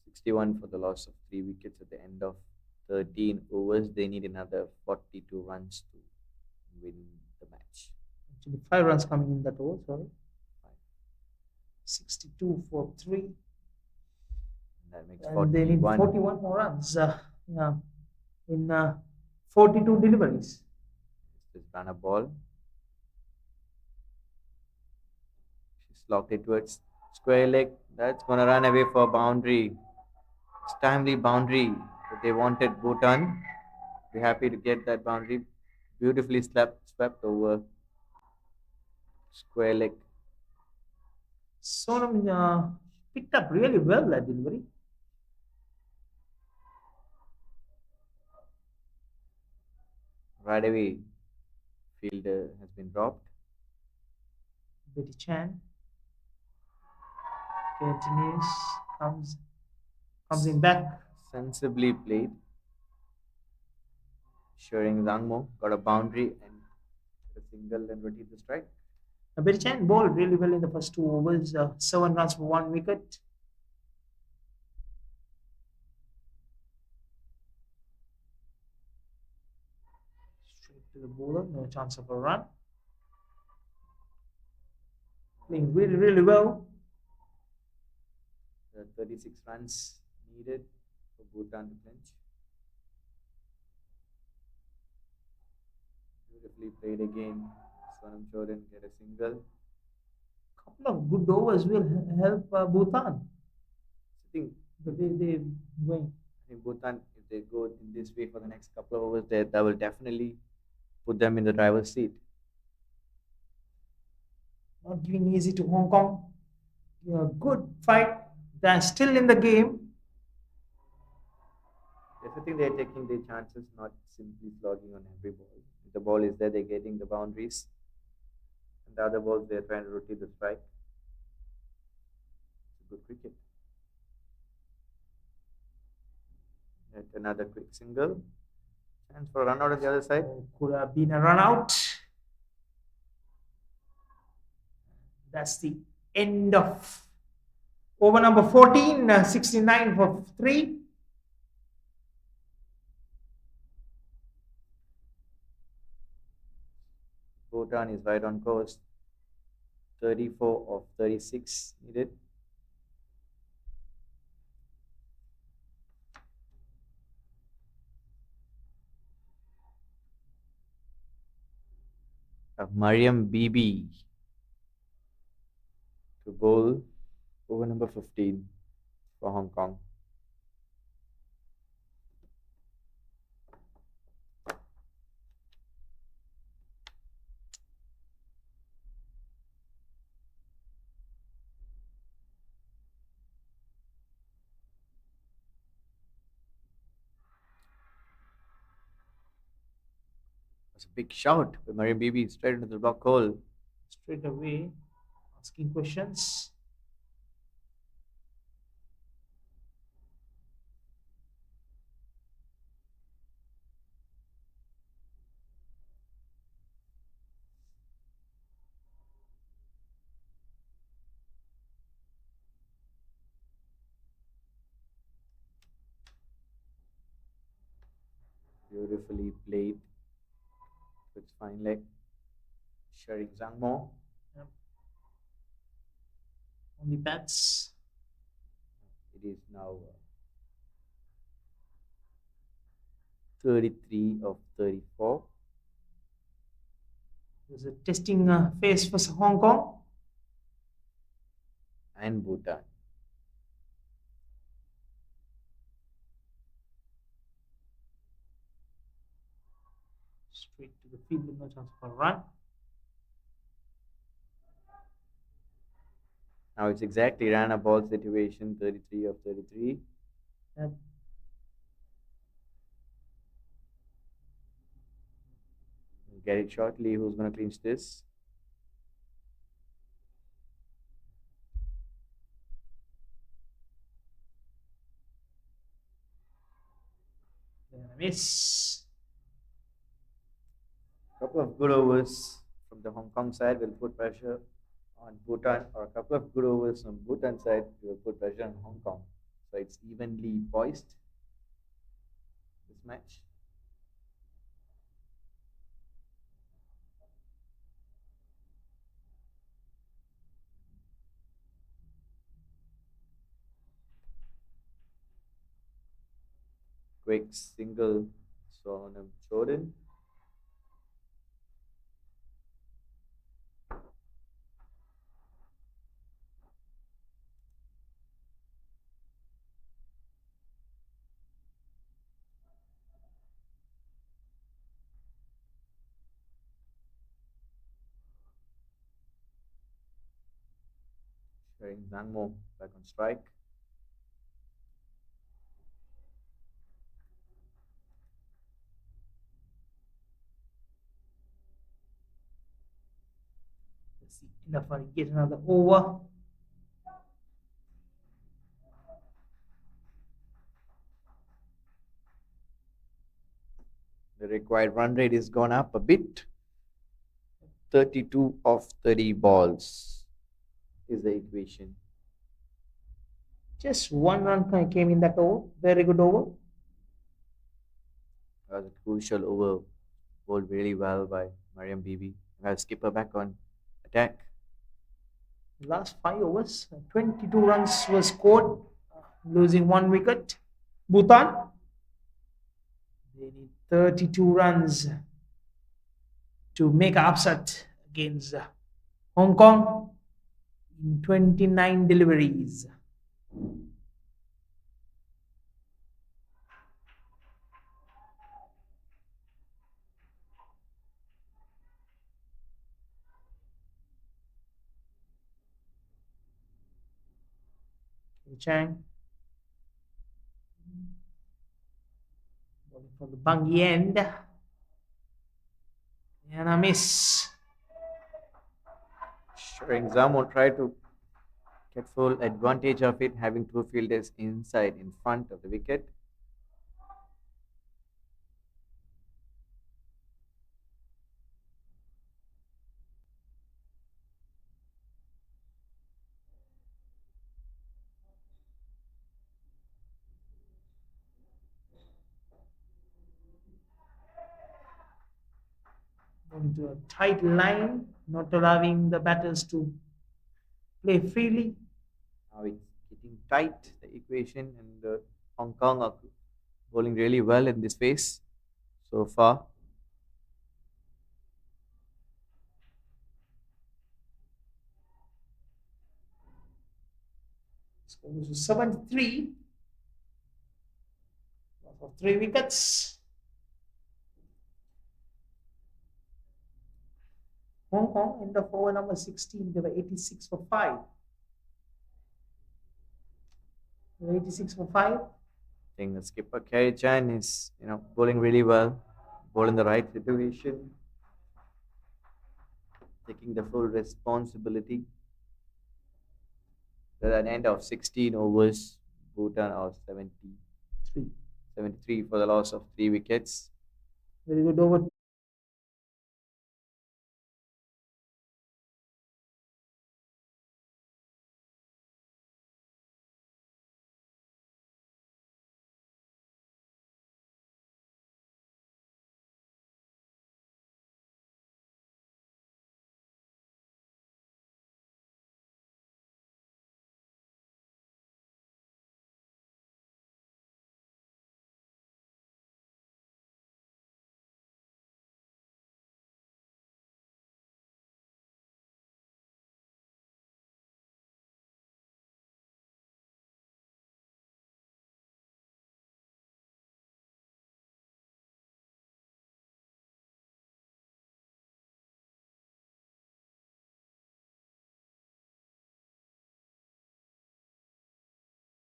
61 for the loss of 3 wickets at the end of 13 overs. They need another 42 runs to win the match. Actually, 5 runs coming in that over, sorry. 62 for 3. That makes And they need 41. 41 more runs. Yeah, in 42 deliveries. This run a ball. She's locked it towards square leg. That's gonna run away for a boundary. It's timely boundary that they wanted Bhutan. Be happy to get that boundary. Beautifully swept over square leg. Sonam picked up really well that delivery. Right away, fielder has been dropped. Betty Chan continues, comes in back. Sensibly played. Ensuring Zangmo got a boundary and a single and rotate the strike. Betty Chan bowled really well in the first 2 overs. 7 runs for 1 wicket. Straight to the bowler, no chance of a run. Playing really, really well. 36 runs needed for Bhutan to clinch. Beautifully played again. Sonam Chodan get a single. Couple of good overs will help Bhutan. I think The way they going. Bhutan, if they go in this way for the next couple of overs, that will definitely put them in the driver's seat. Not giving easy to Hong Kong. Yeah, good fight. They're still in the game. Yes, I think they're taking their chances, not simply slogging on every ball. If the ball is there, they're getting the boundaries. And the other balls, they're trying to rotate the strike. It's a good cricket. Yet another quick single. Chance for a run out on the other side. Could have been a run out. That's the end of over number 14, 69 for 3. Bhutan is right on course. 34 of 36 needed. Mariam Bibi to bowl over number 15 for Hong Kong. That's a big shout by Mariam Bibi straight into the block hole. Straight away, asking questions. Beautifully played. It's fine leg. Sharing Zhangmo. Yep. On the bats. It is now 33 of 34. There's a testing phase for Hong Kong. And Bhutan. Straight to the field with no chance for a run. Now it's exactly Rana ball situation 33 of 33. Yep. We'll get it shortly. Who's going to clinch this? Miss. Couple of good overs from the Hong Kong side will put pressure on Bhutan, or a couple of good overs from Bhutan side will put pressure on Hong Kong. So it's evenly poised, this match. Quick single Sonam Jordan. Sharing Zhangmo back on strike. Let's see. Enough for get another over. The required run rate is gone up a bit. 32 of 30 balls is the equation. Just one run came in that over. Very good over. That was a crucial over. Bowled really well by Mariam Bibi. I'll skip her back on attack. Last 5 overs, 22 runs were scored, losing 1 wicket. Bhutan, they need 32 runs to make an upset against Hong Kong in 29 deliveries. Chang bowling from the bungy end, and a miss. Sharing Zamo tried to get full advantage of it, having two fielders inside in front of the wicket. Into a tight line, not allowing the batters to play freely. Now it's getting tight, the equation, and Hong Kong are bowling really well in this phase so far. Score was 73. Loss of 3 wickets. Hong Kong in the over number 16, they were 86 for 5. They were 86 for 5. I think the skipper Kerry Chan is bowling really well. ball in the right situation, taking the full responsibility. At an end of 16 overs, Bhutan or 73 for the loss of 3 wickets. Very good over.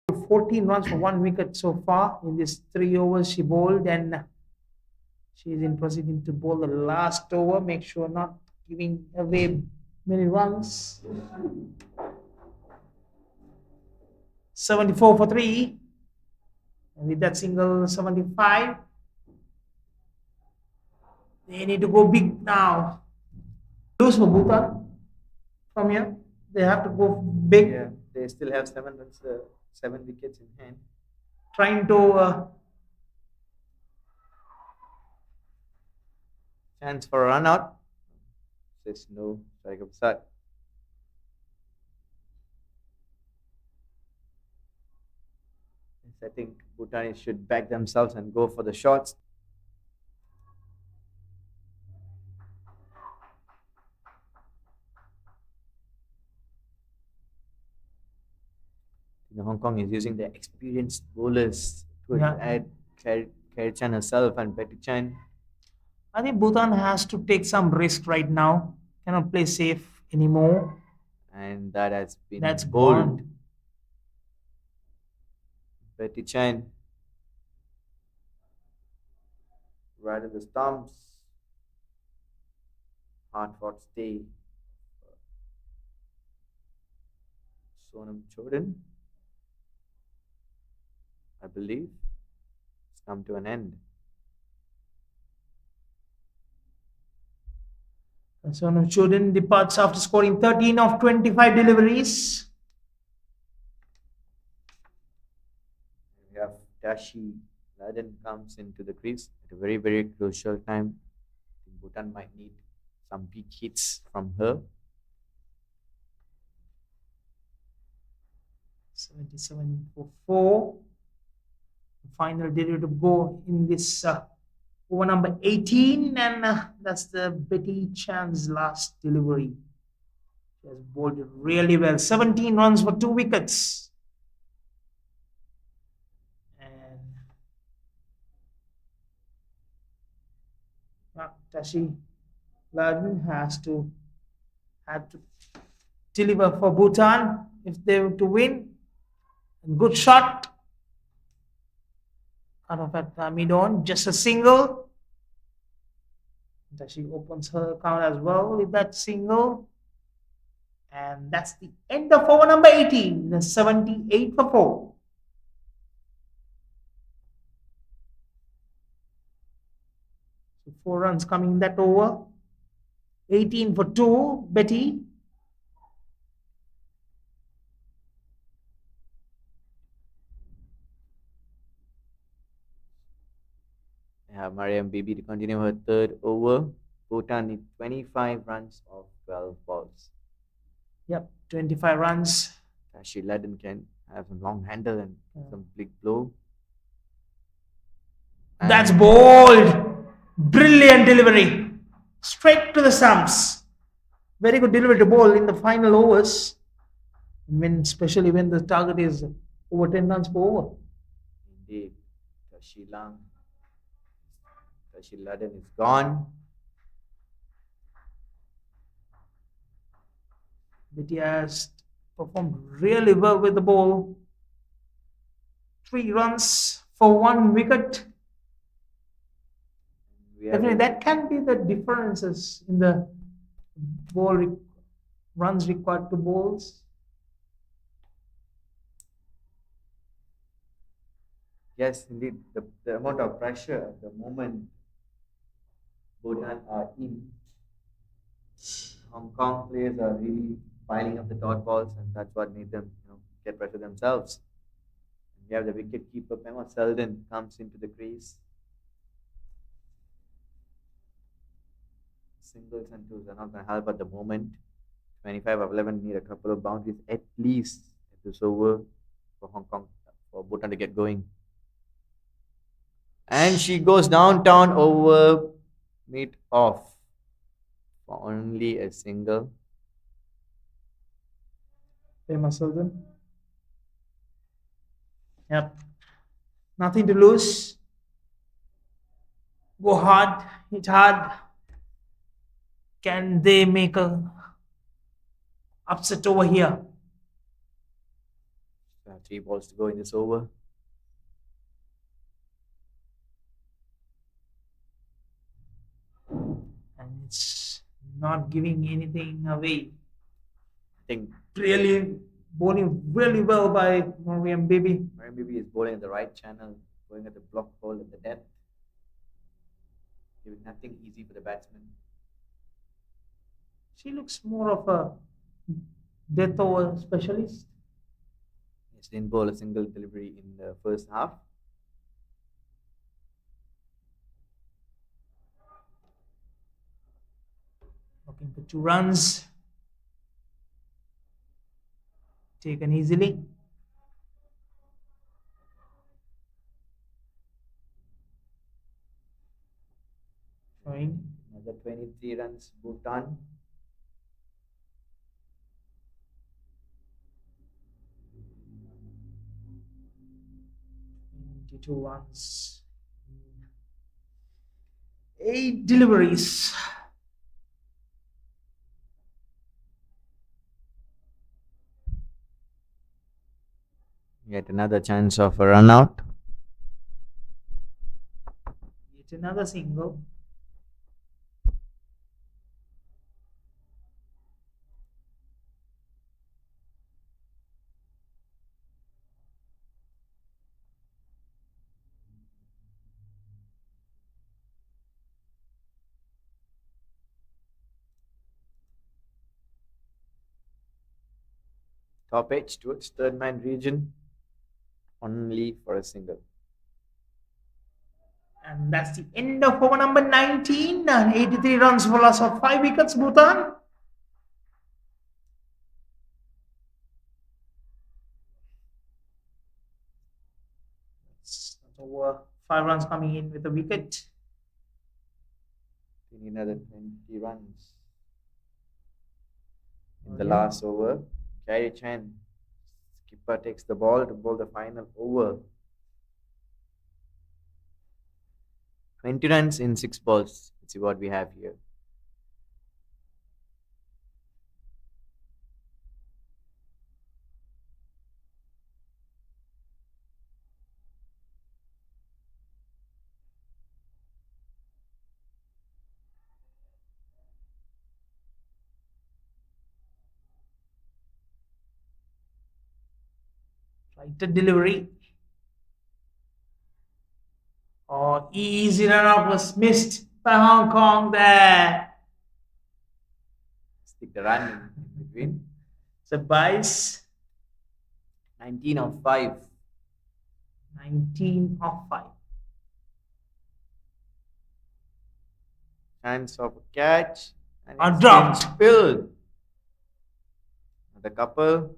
For 14 runs for 1 wicket so far in these 3 overs she bowled, and she is in proceeding to bowl the last over. Make sure not giving away many runs. 74 for 3. And with that single, 75. They need to go big now. Lose for Bhutan from here. They have to go big. Yeah, they still have 7 runs, 7 wickets in hand. Trying to Chance for a run out. Says no, strike up start. I think Bhutanis should back themselves and go for the shots. Hong Kong is using their experienced bowlers to add Chan herself and Betty Chan. I think Bhutan has to take some risk right now. Cannot play safe anymore. And that has been That's bold. gone. Betty Chan right in the stumps. Hard fought stay. Sonam Chodan, I believe, it's come to an end. Sonam Chodan departs after scoring 13 of 25 deliveries. We have Tashi Laden comes into the crease at a very, very crucial time. Bhutan might need some big hits from her. 77 for 4. Final delivery to go in this over number 18, and that's the Betty Chan's last delivery. She has bowled really well. 17 runs for 2 wickets. And Tashi Laden have to deliver for Bhutan if they were to win. Good shot out of that mid-on, just a single. She opens her account as well with that single. And that's the end of over number 18, 78 for 4. So 4 runs coming in that over. 18 for 2, Betty. Mariam Bibi to continue her third over. Bhutan need 25 runs of 12 balls. Yep, 25 runs. Tashi Laden can have some long handle and some big blow. That's bold. Brilliant delivery. Straight to the stumps. Very good delivery to bowl in the final overs. Especially when the target is over 10 runs per over. Indeed. Tashi Laden is gone. Betty has performed really well with the ball. 3 runs for 1 wicket. we have Definitely, it. that can be the differences in the ball runs required to bowls. Yes, indeed, the amount of pressure at the moment Bhutan are in. Hong Kong players are really piling up the dot balls, and that's what made them, get pressure themselves. We have the wicket keeper Pema Selden comes into the crease. Singles and twos are not going to help at the moment. 25 of 11 need a couple of boundaries at least at this over for Hong Kong, for Bhutan to get going. And she goes downtown over mid off for only a single. Famous Sultan. Yep. Nothing to lose. Go hard, hit hard. Can they make a upset over here? Three balls to go in this over. And it's not giving anything away. I think Really bowling really well by Mariam Bibi. Mariam Bibi is bowling at the right channel, going at the block ball at the depth, giving nothing easy for the batsman. She looks more of a death over specialist. She didn't bowl a single delivery in the first half. Looking for 2 runs. Taken easily. Showing Another 23 runs, Bhutan. two runs. 8 deliveries. Yet another chance of a run out. Yet another single. Top edge towards third man region. Only for a single. And that's the end of over number 19. 83 runs for loss of 5 wickets, Bhutan. That's over 5 runs coming in with a wicket. We need another 20 runs. In the last over, Carrie Chen, skipper, takes the ball to bowl the final over. 20 runs in 6 balls. Let's see what we have here. Right to delivery. Oh, easy run out was missed by Hong Kong there. Stick the run in between. So Bice, 19 of 5. 19 of 5. Chance of a catch. And A it's drop. been spilled. The couple.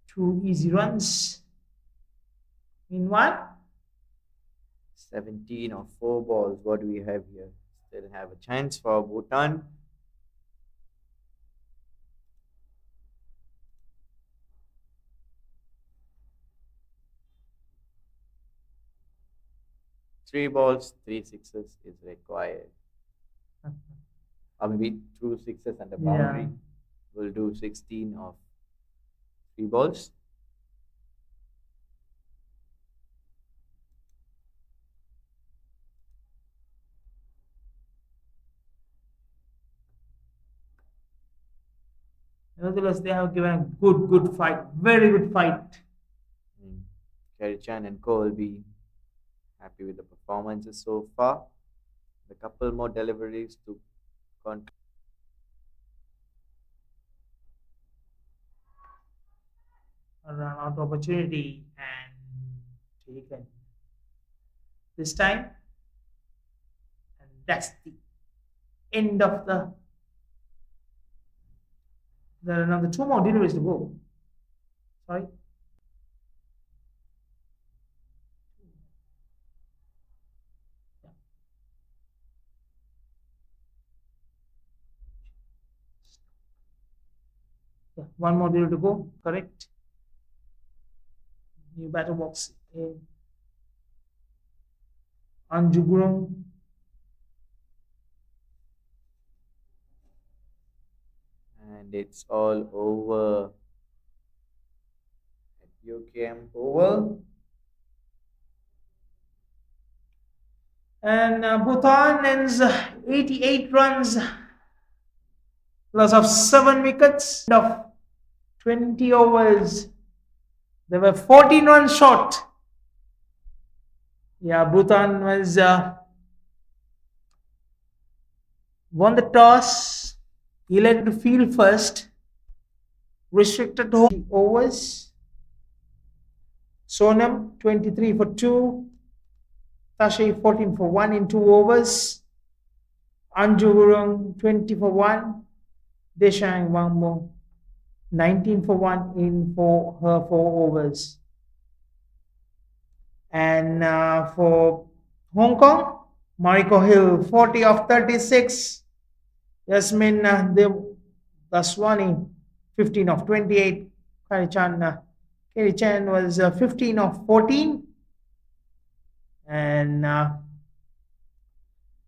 2 easy runs. Meanwhile, 17 of 4 balls. What do we have here? Still have a chance for Bhutan. Three balls, 3 sixes is required. Or maybe 2 sixes and a boundary. Yeah. We'll do 16 of 3 balls. nevertheless, they have given a good fight, very good fight. Kerry Chan and Co will be happy with the performances so far. A couple more deliveries to Run out opportunity and taken this time, and that's the end of the. There are another two more deliveries to go. Sorry. Yeah, one more delivery to go. Correct. New batter box in Anjugurung. and it's all over at UKM Oval. And Bhutan ends 88 runs, loss of 7 wickets of 20 overs. They were 14 runs short. Yeah, Bhutan was won the toss, elected to field first, restricted to overs. Sonam 23 for 2, Tashay 14 for 1 in 2 overs, Anjugurung 20 for 1, Deshang Wangmo 19 for 1 in her 4 overs. And for Hong Kong, Mariko Hill 40 of 36, Yasmin Daswani 15 of 28, Kerry Chan was 15 of 14. And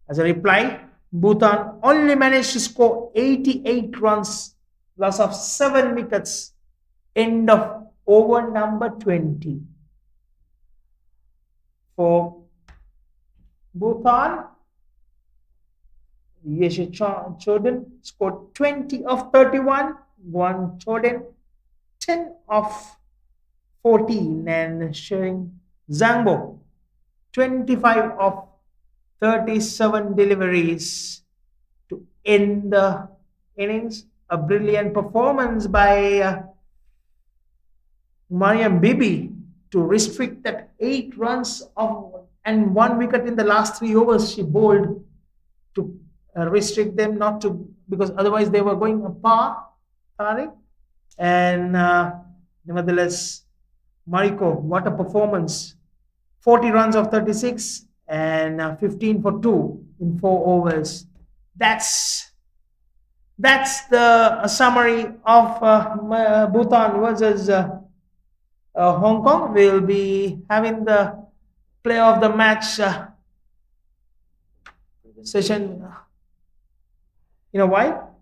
as a reply, Bhutan only managed to score 88 runs, loss of 7 wickets, end of over number 20. For Bhutan, Yeshe Choden scored 20 of 31, Guan Choden 10 of 14, and showing Zangbo 25 of 37 deliveries to end the innings. A brilliant performance by Mariam Bibi to restrict that 8 runs of and 1 wicket in the last 3 overs. She bowled to restrict them, not to, because otherwise they were going a par, Tariq. And nevertheless, Mariko, what a performance! 40 runs of 36 and 15 for 2 in 4 overs. That's the summary of Bhutan versus Hong Kong. We'll be having the play of the match session in a while.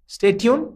Stay tuned.